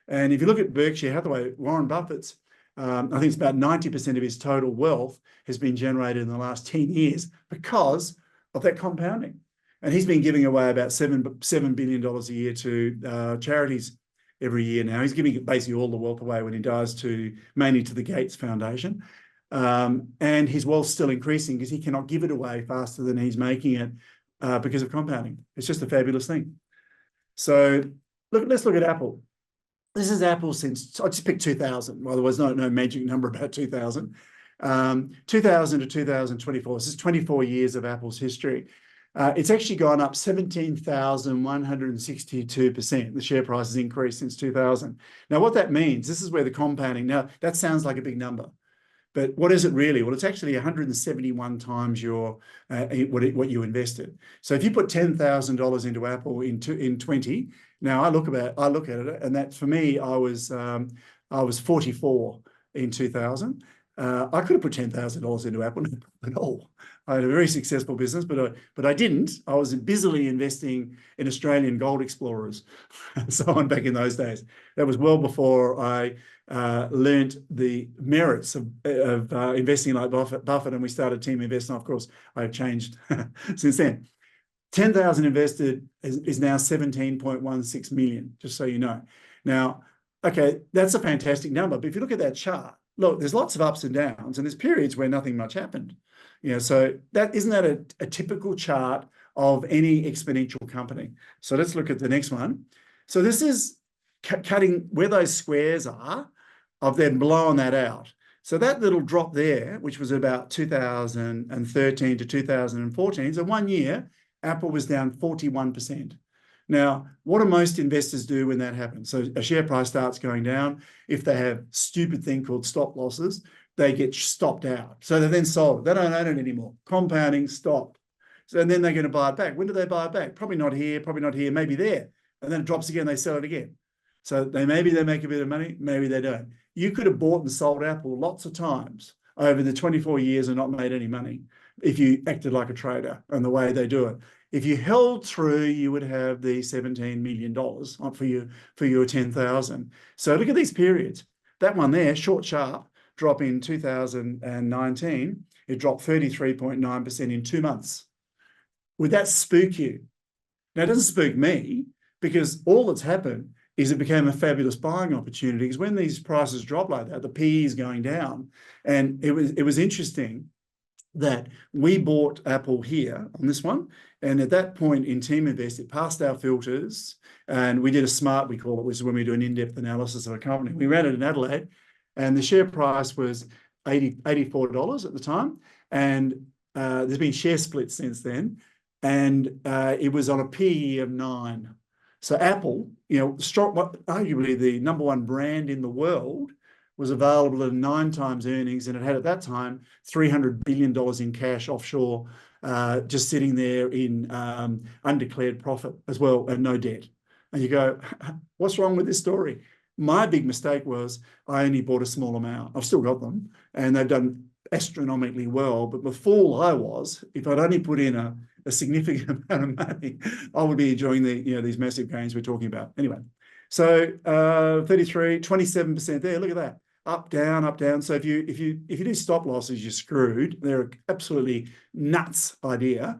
And if you look at Berkshire Hathaway, Warren Buffett's, I think it's about 90% of his total wealth has been generated in the last 10 years because of that compounding. And he's been giving away about $7 billion a year to charities every year now. He's giving basically all the wealth away when he dies, mainly to the Gates Foundation. And his wealth's still increasing because he cannot give it away faster than he's making it because of compounding. It's just a fabulous thing. So let's look at Apple. This is Apple since, I just picked 2000. Well, there was no magic number about 2000. 2000 to 2024. This is 24 years of Apple's history. It's actually gone up 17,162%. The share price has increased since 2000. Now, what that means, this is where the compounding, now that sounds like a big number, but what is it really? Well, it's actually 171 times your what you invested. So if you put $10,000 into Apple in 20, now I look at it, and that for me, I was 44 in 2000. I could have put $10,000 into Apple at all. I had a very successful business, but I didn't. I was busily investing in Australian gold explorers and so on back in those days. That was well before I learnt the merits of investing like Buffett, and we started Teaminvest. And of course, I've changed since then. 10,000 invested is now 17.16 million, just so you know. Now, okay, that's a fantastic number. But if you look at that chart, look, there's lots of ups and downs, and there's periods where nothing much happened. So isn't that a typical chart of any exponential company? So let's look at the next one. So this is cutting where those squares are. I've then blown that out. So that little drop there, which was about 2013 to 2014, so 1 year, Apple was down 41%. Now, what do most investors do when that happens? So a share price starts going down. If they have a stupid thing called stop losses, they get stopped out. So they then sold it. They don't own it anymore. Compounding stopped. So and then they're going to buy it back. When do they buy it back? Probably not here, maybe there. And then it drops again, they sell it again. So maybe they make a bit of money, maybe they don't. You could have bought and sold Apple lots of times over the 24 years and not made any money if you acted like a trader and the way they do it. If you held through, you would have the $17 million for your 10,000. So look at these periods. That one there, short, sharp, drop in 2019, it dropped 33.9% in 2 months. Would that spook you? Now, it doesn't spook me because all that's happened is it became a fabulous buying opportunity because when these prices drop like that, the PE is going down. And it was interesting that we bought Apple here on this one. And at that point in Teaminvest, it passed our filters and we did a smart, we call it, which is when we do an in-depth analysis of a company. We ran it in Adelaide and the share price was $84 at the time. And there's been share splits since then. And it was on a PE of 9. So Apple, arguably the #1 brand in the world, was available at 9 times earnings, and it had at that time $300 billion in cash offshore, just sitting there in undeclared profit as well, and no debt. And you go, what's wrong with this story? My big mistake was I only bought a small amount. I've still got them, and they've done astronomically well, but the fool I was, if I'd only put in a significant amount of money, I would be enjoying these massive gains we're talking about. Anyway, so 33, 27% there. Look at that. Up, down, up, down. So if you do stop losses, you're screwed. They're an absolutely nuts idea,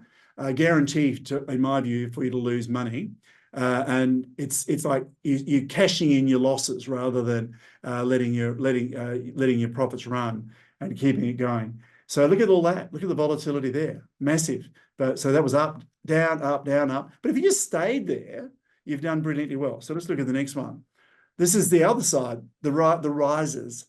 guaranteed to, in my view, for you to lose money. And it's like you're cashing in your losses rather than letting your profits run and keeping it going. So look at all that. Look at the volatility there, massive. But so that was up, down, up, down, up. But if you just stayed there, you've done brilliantly well. So let's look at the next one. This is the other side, the rises.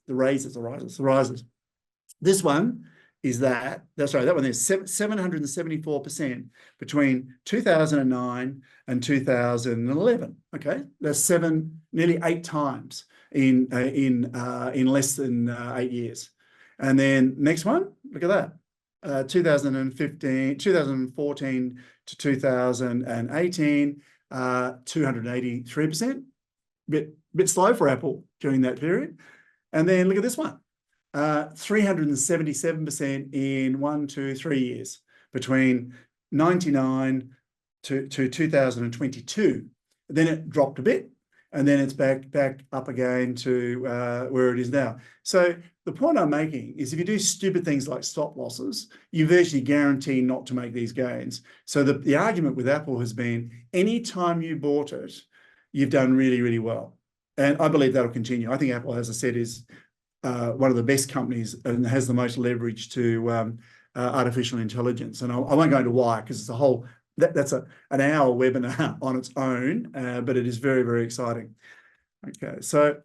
This one is that one is 774% between 2009 and 2011. Okay, that's nearly 8 times in less than 8 years. And then next one, look at that, 2014 to 2018, 283%. Bit slow for Apple during that period. And then look at this one. 377% in 1, 2, 3 years between 99 to 2022. Then it dropped a bit, and then it's back up again to where it is now. So the point I'm making is if you do stupid things like stop losses, you virtually guarantee not to make these gains. So the argument with Apple has been anytime you bought it, you've done really, really well. And I believe that'll continue. I think Apple, as I said, is one of the best companies and has the most leverage to artificial intelligence. And I won't go into why, because it's a whole, that's an hour webinar on its own, but it is very, very exciting. Okay, so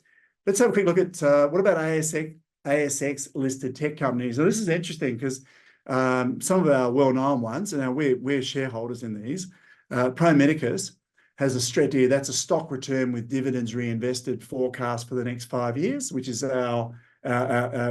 let's have a quick look at what about ASX listed tech companies. Now, this is interesting because some of our well-known ones, and we're shareholders in these, Pro Medicus has a strategy, that's a stock return with dividends reinvested forecast for the next 5 years, which is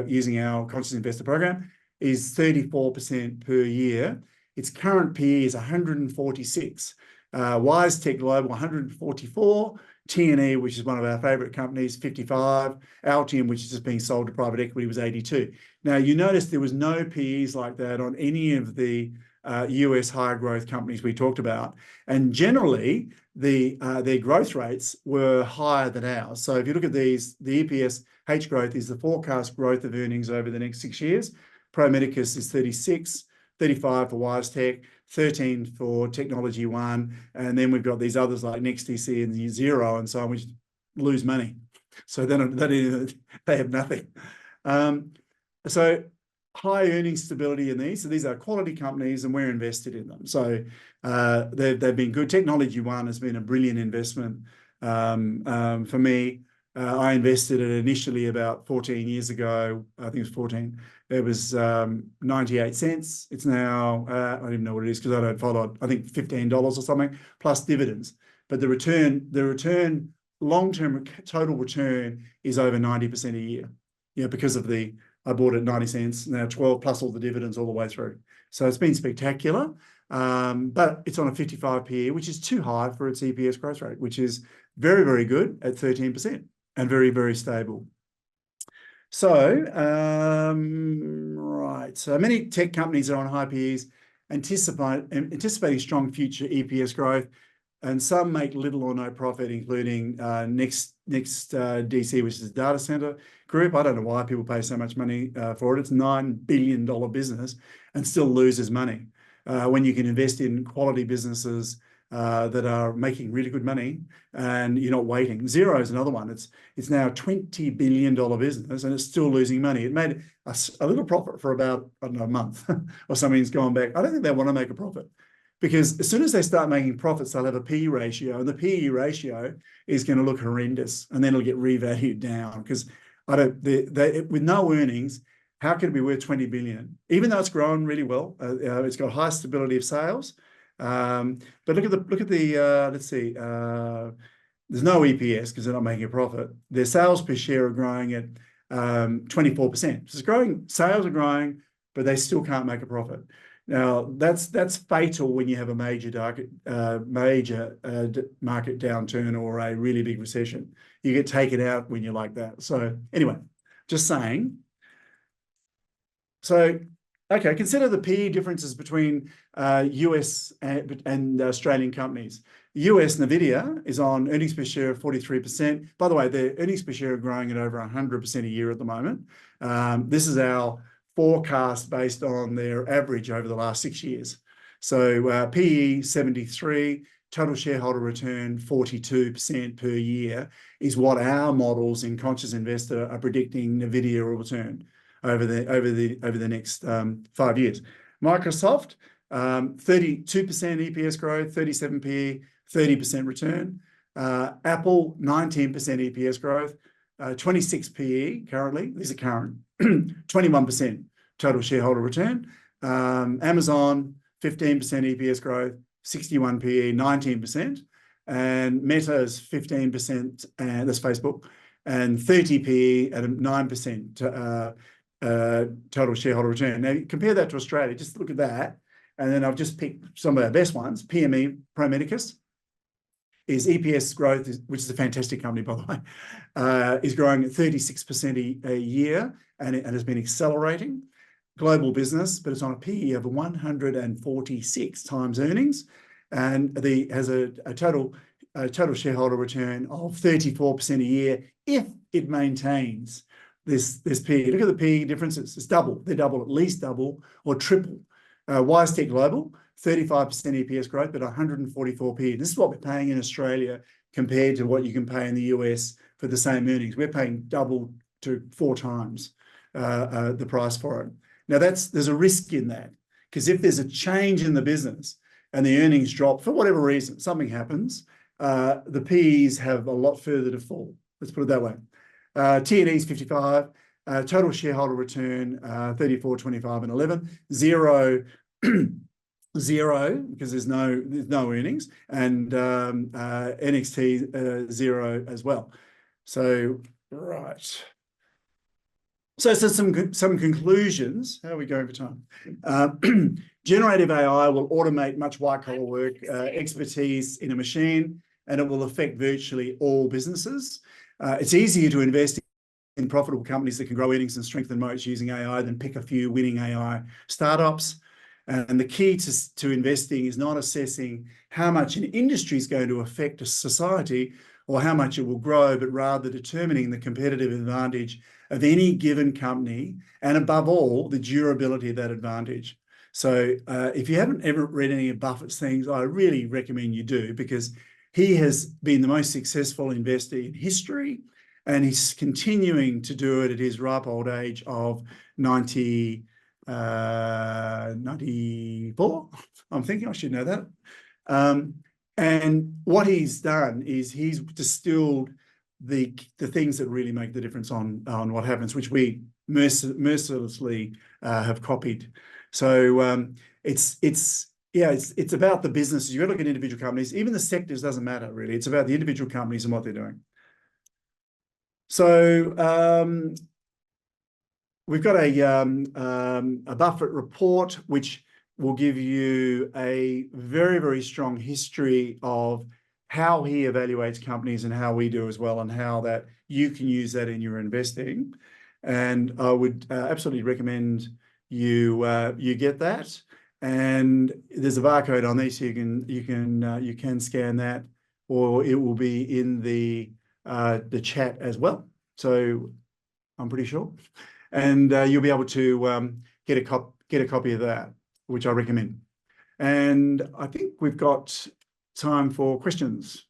using our conscious investor program, is 34% per year. Its current PE is 146. WiseTech Global, 144. T&E, which is one of our favorite companies, 55. Altium, which is just being sold to private equity, was 82. Now, you notice there was no PEs like that on any of the US higher growth companies we talked about. And generally, their growth rates were higher than ours. So if you look at these, the EPS H growth is the forecast growth of earnings over the next 6 years. Pro Medicus is 36, 35 for WiseTech, 13 for Technology One, and then we've got these others like NextDC and Xero and so on, which lose money. So then they have nothing. So high earnings stability in these. So these are quality companies and we're invested in them. So they've been good. Technology One has been a brilliant investment for me. I invested it initially about 14 years ago. I think it was 14. It was 98 cents. It's now, I don't even know what it is because I don't follow it. I think $15 or something plus dividends. But the return, long-term total return is over 90% a year. Yeah, because of I bought it at 90 cents, now 12 plus all the dividends all the way through. So it's been spectacular, but it's on a 55 PE, which is too high for its EPS growth rate, which is very, very good at 13% and very, very stable. So, right. So many tech companies are on high PEs, anticipating strong future EPS growth, and some make little or no profit, including NextDC, which is a data center group. I don't know why people pay so much money for it. It's a $9 billion business and still loses money. When you can invest in quality businesses that are making really good money and you're not waiting. Xero is another one. It's now a $20 billion business and it's still losing money. It made a little profit for about, I don't know, a month or something. It's gone back. I don't think they want to make a profit. Because as soon as they start making profits, they'll have a PE ratio, and the PE ratio is going to look horrendous, and then it'll get revalued down. Because with no earnings, how could it be worth 20 billion? Even though it's grown really well, it's got high stability of sales. But look at the let's see. There's no EPS because they're not making a profit. Their sales per share are growing at 24%. So it's growing. Sales are growing, but they still can't make a profit. Now, that's fatal when you have a major market downturn or a really big recession. You get taken out when you're like that. So anyway, just saying. Okay, consider the PE differences between US and Australian companies. US Nvidia is on earnings per share of 43%. By the way, their earnings per share are growing at over 100% a year at the moment. This is our forecast based on their average over the last 6 years. So PE 73, total shareholder return 42% per year is what our models in Conscious Investor are predicting Nvidia will return over the next 5 years. Microsoft, 32% EPS growth, 37 PE, 30% return. Apple, 19% EPS growth, 26 PE currently. These are current. 21% total shareholder return. Amazon, 15% EPS growth, 61 PE, 19%. And Meta is 15%, and that's Facebook, and 30 PE at a 9% total shareholder return. Now, compare that to Australia. Just look at that. And then I've just picked some of our best ones. PME, Pro Medicus, is EPS growth, which is a fantastic company, by the way, is growing at 36% a year, and it has been accelerating. Global business, but it's on a PE of 146 times earnings, and has a total shareholder return of 34% a year if it maintains this PE. Look at the PE differences. It's double. They're double, at least double or triple. WiseTech Global, 35% EPS growth, but 144 PE. This is what we're paying in Australia compared to what you can pay in the US for the same earnings. We're paying double to 4 times the price for it. Now, there's a risk in that, because if there's a change in the business and the earnings drop for whatever reason, something happens, the PEs have a lot further to fall. Let's put it that way. T&E's 55, total shareholder return 34, 25, and 11. Zero, because there's no earnings, and NXT 0 as well. So right. So some conclusions. How are we going for time? Generative AI will automate much white-collar work, expertise in a machine, and it will affect virtually all businesses. It's easier to invest in profitable companies that can grow earnings and strengthen moats using AI than pick a few winning AI startups. And the key to investing is not assessing how much an industry is going to affect a society or how much it will grow, but rather determining the competitive advantage of any given company, and above all, the durability of that advantage. So if you haven't ever read any of Buffett's things, I really recommend you do, because he has been the most successful investor in history, and he's continuing to do it at his ripe old age of 94. I'm thinking I should know that. And what he's done is he's distilled the things that really make the difference on what happens, which we mercilessly have copied. So it's about the businesses. You've got to look at individual companies. Even the sectors doesn't matter, really. It's about the individual companies and what they're doing. So we've got a Buffett report, which will give you a very, very strong history of how he evaluates companies and how we do as well, and how that you can use that in your investing. And I would absolutely recommend you get that. And there's a barcode on these, so you can scan that, or it will be in the chat as well. So I'm pretty sure, and you'll be able to get a copy of that, which I recommend. And I think we've got time for questions.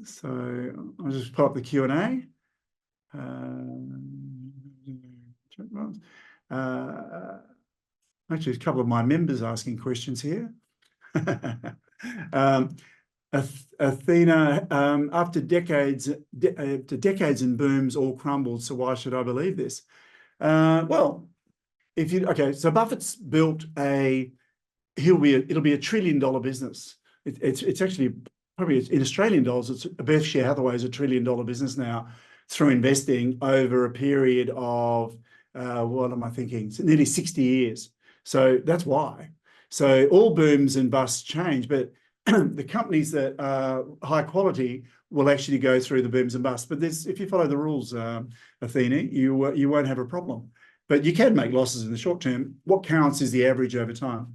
So I'll just put up the Q&A. Actually, a couple of my members asking questions here. Athena, after decades in booms, all crumbled. So why should I believe this? Well, so Buffett's built it'll be a $1 trillion business. It's actually probably in Australian dollars. It's Berkshire Hathaway is $1 trillion business now through investing over a period of what am I thinking? It's nearly 60 years. So that's why. So all booms and busts change, but the companies that are high quality will actually go through the booms and busts. But if you follow the rules, Athena, you won't have a problem. but you can make losses in the short term. What counts is the average over time.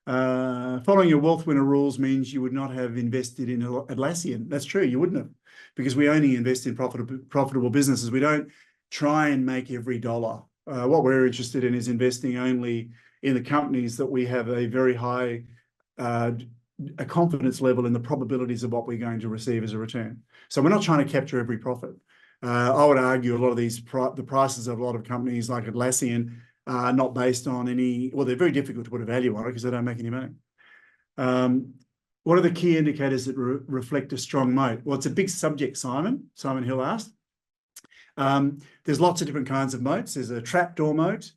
Following your wealth winner rules means you would not have invested in Atlassian. That's true, you wouldn't have, because we only invest in profitable businesses. We don't try and make every dollar. What we're interested in is investing only in the companies that we have a very high a confidence level in the probabilities of what we're going to receive as a return. So we're not trying to capture every profit. I would argue a lot of these, the prices of a lot of companies like Atlassian are not based on any, well, they're very difficult to put a value on it because they don't make any money. What are the key indicators that reflect a strong moat? Well, it's a big subject, Simon Hill asked. There's lots of different kinds of moats. There's a trapdoor moat.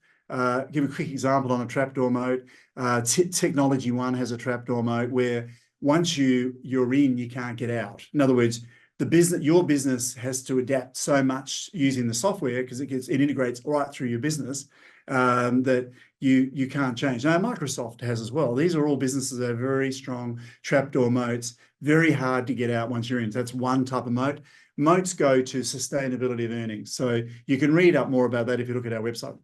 Give a quick example on a trapdoor moat. Technology One has a trapdoor moat where once you're in, you can't get out. In other words, your business has to adapt so much using the software because it integrates right through your business that you can't change. Now, Microsoft has as well. These are all businesses that have very strong trapdoor moats, very hard to get out once you're in. So that's one type of moat. Moats go to sustainability of earnings. So you can read up more about that if you look at our website.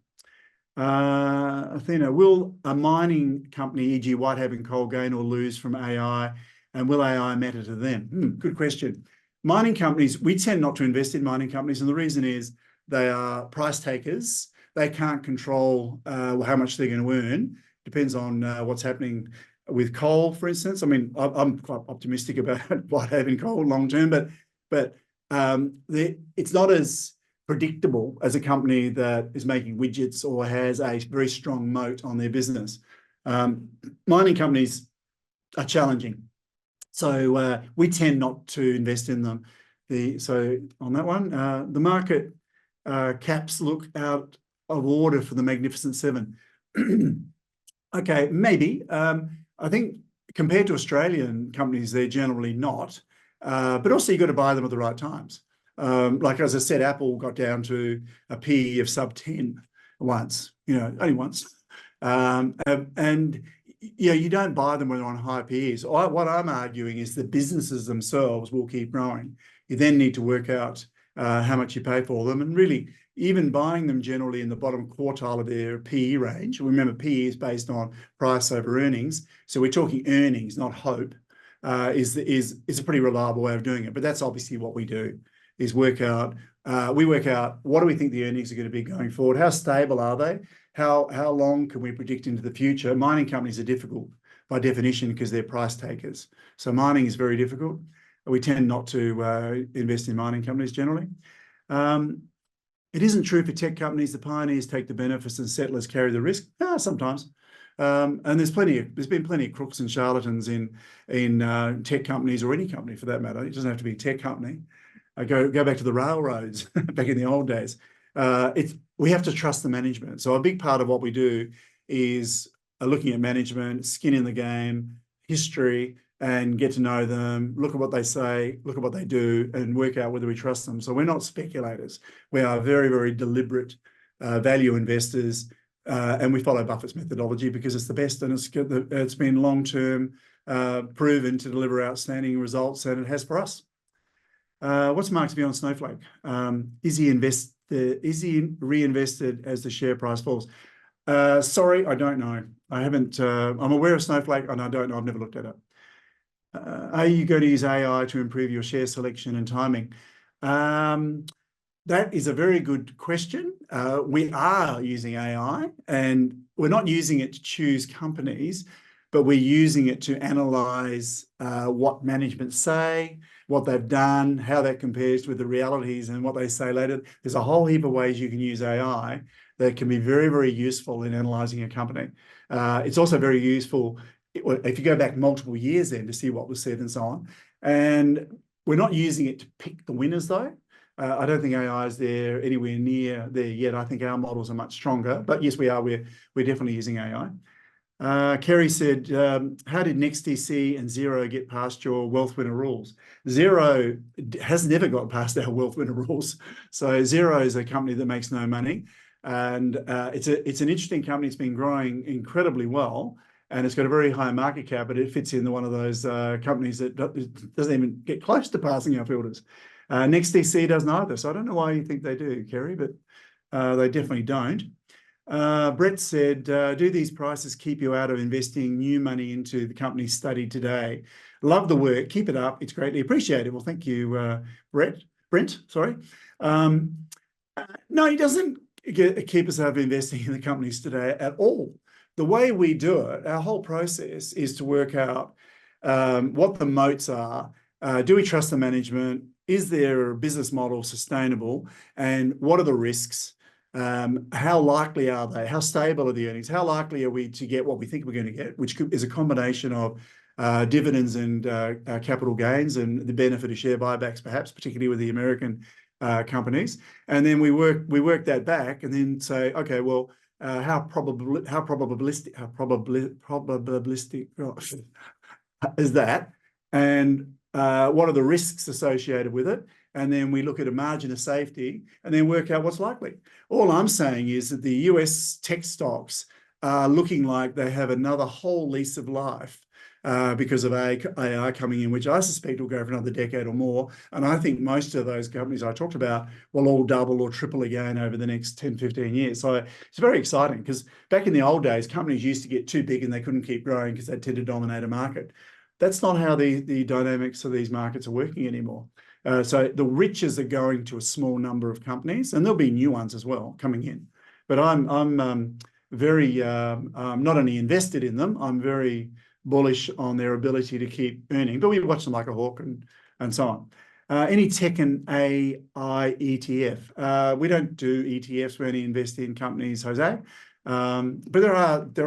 Athena, will a mining company, e.g. Whitehaven Coal, gain or lose from AI, and will AI matter to them? Good question. Mining companies, we tend not to invest in mining companies, and the reason is they are price takers. They can't control how much they're going to earn. Depends on what's happening with coal, for instance. I mean, I'm quite optimistic about Whitehaven Coal long term, but it's not as predictable as a company that is making widgets or has a very strong moat on their business. Mining companies are challenging. So we tend not to invest in them. So on that one, the market caps look out of order for the Magnificent Seven. Okay, maybe. I think compared to Australian companies, they're generally not. But also you've got to buy them at the right times. Like as I said, Apple got down to a PE of sub 10 once, only once. And you don't buy them when they're on high PEs. What I'm arguing is the businesses themselves will keep growing. You then need to work out how much you pay for them, and really even buying them generally in the bottom quartile of their PE range. Remember, PE is based on price over earnings. So we're talking earnings, not hope, is a pretty reliable way of doing it. But that's obviously what we do, is we work out what do we think the earnings are going to be going forward? How stable are they? How long can we predict into the future? Mining companies are difficult by definition because they're price takers. So mining is very difficult. We tend not to invest in mining companies generally. It isn't true for tech companies. The pioneers take the benefits and settlers carry the risk. Sometimes. And there's been plenty of crooks and charlatans in tech companies, or any company for that matter. It doesn't have to be a tech company. Go back to the railroads back in the old days. We have to trust the management. So a big part of what we do is looking at management, skin in the game, history, and get to know them, look at what they say, look at what they do, and work out whether we trust them. So we're not speculators. We are very, very deliberate value investors, and we follow Buffett's methodology because it's the best, and it's been long-term proven to deliver outstanding results, and it has for us. What's Mark's view on Snowflake? Is he reinvested as the share price falls? Sorry, I don't know. I haven't. I'm aware of Snowflake, and I don't know. I've never looked at it. Are you going to use AI to improve your share selection and timing? That is a very good question. We are using AI, and we're not using it to choose companies, but we're using it to analyze what management say, what they've done, how that compares with the realities and what they say later. There's a whole heap of ways you can use AI that can be very, very useful in analyzing a company. It's also very useful if you go back multiple years then to see what was said and so on. And we're not using it to pick the winners though. I don't think AI is there anywhere near there yet. I think our models are much stronger, but yes, we are. We're definitely using AI. Kerry said, how did NextDC and Xero get past your wealth winner rules? Xero has never got past our wealth winner rules. So Xero is a company that makes no money. And it's an interesting company. It's been growing incredibly well. And it's got a very high market cap, but it fits into one of those companies that doesn't even get close to passing our filters. NextDC doesn't either. So I don't know why you think they do, Kerry, but they definitely don't. Brett said, do these prices keep you out of investing new money into the company studied today? Love the work. Keep it up. It's greatly appreciated. Well, thank you, Brent, sorry. No, he doesn't keep us out of investing in the companies today at all. The way we do it, our whole process is to work out what the moats are. Do we trust the management? Is their business model sustainable? And what are the risks? How likely are they? How stable are the earnings? How likely are we to get what we think we're going to get, which is a combination of dividends and capital gains and the benefit of share buybacks, perhaps, particularly with the American companies. And then we work that back and then say, okay, well, how probabilistic is that? And what are the risks associated with it? And then we look at a margin of safety and then work out what's likely. All I'm saying is that the US tech stocks are looking like they have another whole lease of life because of AI coming in, which I suspect will go for another decade or more. And I think most of those companies I talked about will all double or triple again over the next 10, 15 years. So it's very exciting because back in the old days, companies used to get too big and they couldn't keep growing because they tend to dominate a market. That's not how the dynamics of these markets are working anymore. So the riches are going to a small number of companies, and there'll be new ones as well coming in. But I'm very not only invested in them, I'm very bullish on their ability to keep earning. But we watch them like a hawk and so on. Any tech and AI ETF? We don't do ETFs. We only invest in companies, Jose. But there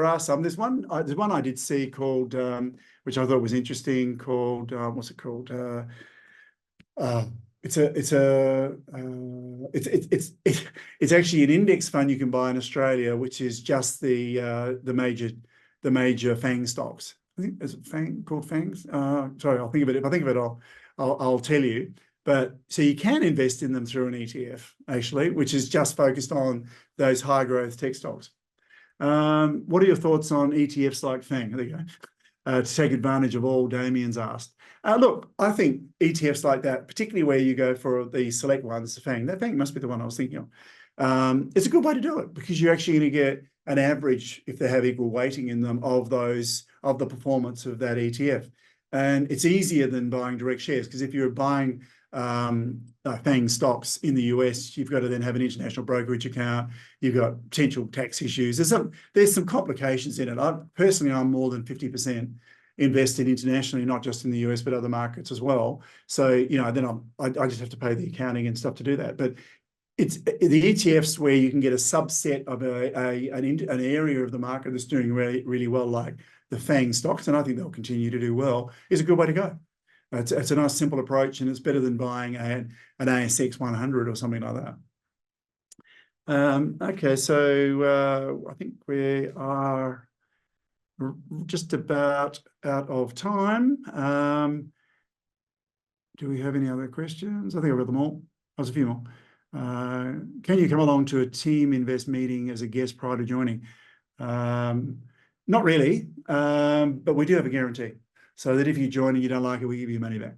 are some. There's one I did see called, which I thought was interesting, called what's it called? It's actually an index fund you can buy in Australia, which is just the major FANG stocks. I think is it FANG called FANGs? Sorry, I'll think of it. If I think of it, I'll tell you. But so you can invest in them through an ETF actually, which is just focused on those high growth tech stocks. What are your thoughts on ETFs like FANG? There you go. To take advantage of all Damien's asked. Look, I think ETFs like that, particularly where you go for the select ones, FANG, that FANG must be the one I was thinking of. It's a good way to do it because you're actually going to get an average, if they have equal weighting in them, of the performance of that ETF. And it's easier than buying direct shares because if you're buying FANG stocks in the US, you've got to then have an international brokerage account. You've got potential tax issues. There's some complications in it. I'm more than 50% invested internationally, not just in the US, but other markets as well. So, then I just have to pay the accounting and stuff to do that. But it's the ETFs where you can get a subset of an area of the market that's doing really, really well, like the FANG stocks, and I think they'll continue to do well, is a good way to go. It's a nice, simple approach, and it's better than buying an ASX 100 or something like that. Okay, so I think we are just about out of time. Do we have any other questions? I think I've got them all. There's a few more. Can you come along to a Teaminvest meeting as a guest prior to joining? Not really, but we do have a guarantee. So that if you join and you don't like it, we give you money back.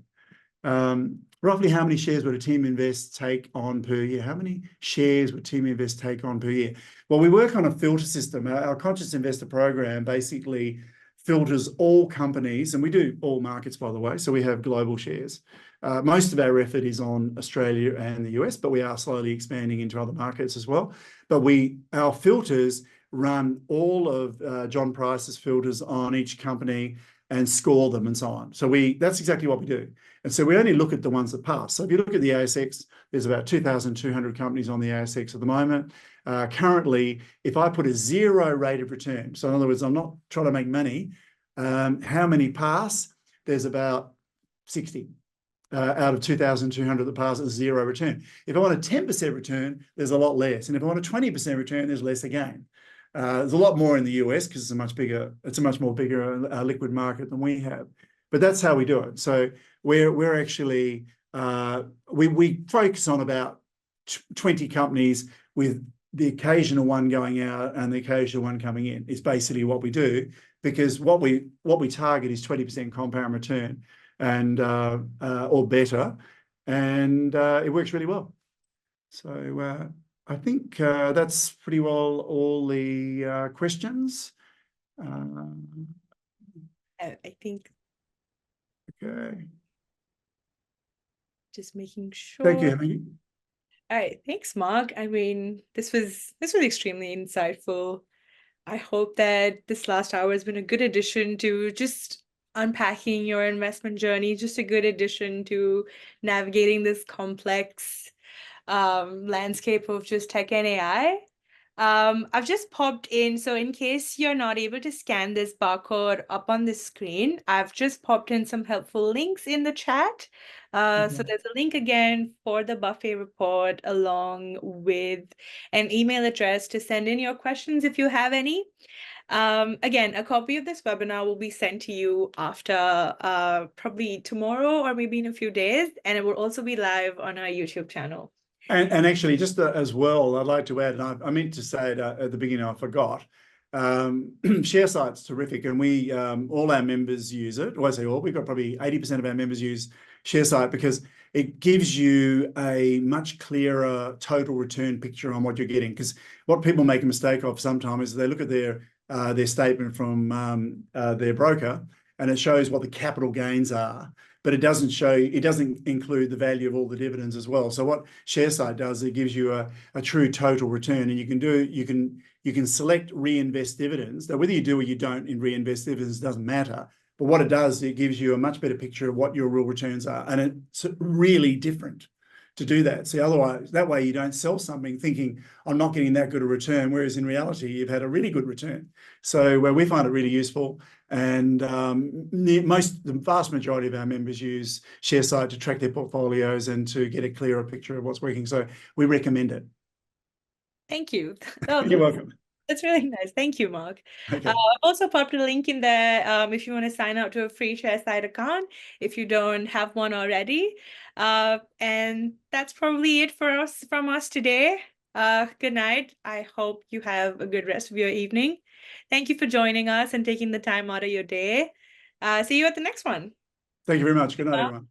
Roughly how many shares would a Teaminvest take on per year? How many shares would Teaminvest take on per year? Well, we work on a filter system. Our Conscious Investor program basically filters all companies, and we do all markets, by the way, so we have global shares. Most of our effort is on Australia and the US, but we are slowly expanding into other markets as well. But our filters run all of John Price's filters on each company and score them and so on. So that's exactly what we do. And so we only look at the ones that pass. So if you look at the ASX, there's about 2,200 companies on the ASX at the moment. Currently, if I put a 0 rate of return, so in other words, I'm not trying to make money, how many pass? There's about 60 out of 2,200 that pass at 0 return. If I want a 10% return, there's a lot less. And if I want a 20% return, there's less again. There's a lot more in the US because it's a much more bigger liquid market than we have. But that's how we do it. So we're actually we focus on about 20 companies with the occasional one going out and the occasional one coming in. It's basically what we do because what we target is 20% compound return and or better, and it works really well. So I think that's pretty well all the questions. I think Okay. just making Thank you, sure. Emily. All right, thanks, Mark. I mean, this was extremely insightful. I hope that this last hour has been a good addition to just unpacking your investment journey, just a good addition to navigating this complex landscape of just tech and AI. I've just popped in, so in case you're not able to scan this barcode up on the screen, I've just popped in some helpful links in the chat. So there's a link again for the buffet report, along with an email address to send in your questions if you have any. Again, a copy of this webinar will be sent to you after probably tomorrow or maybe in a few days, and it will also be live on our YouTube channel. And actually, just as well, I'd like to add, and I meant to say it at the beginning, I forgot. Sharesight's terrific, and we all our members use it. Well, I say all, we've got probably 80% of our members use Sharesight because it gives you a much clearer total return picture on what you're getting. Because what people make a mistake of sometimes is they look at their statement from their broker, and it shows what the capital gains are, but it doesn't include the value of all the dividends as well. So what Sharesight does, it gives you a true total return, and you can select reinvest dividends. Now, whether you do or you don't in reinvest dividends doesn't matter. But what it does, it gives you a much better picture of what your real returns are, and it's really different to do that. See, otherwise, that way you don't sell something thinking I'm not getting that good a return, whereas in reality you've had a really good return. So we find it really useful, and the vast majority of our members use Sharesight to track their portfolios and to get a clearer picture of what's working. So we recommend it. Thank you. You're welcome. That's really nice. Thank you, Mark. Okay. I've also popped a link in there if you want to sign up to a free Sharesight account if you don't have one already. And that's probably it from us today. Good night. I hope you have a good rest of your evening. Thank you for joining us and taking the time out of your day. See you at the next one. Thank you very much. Good night, everyone.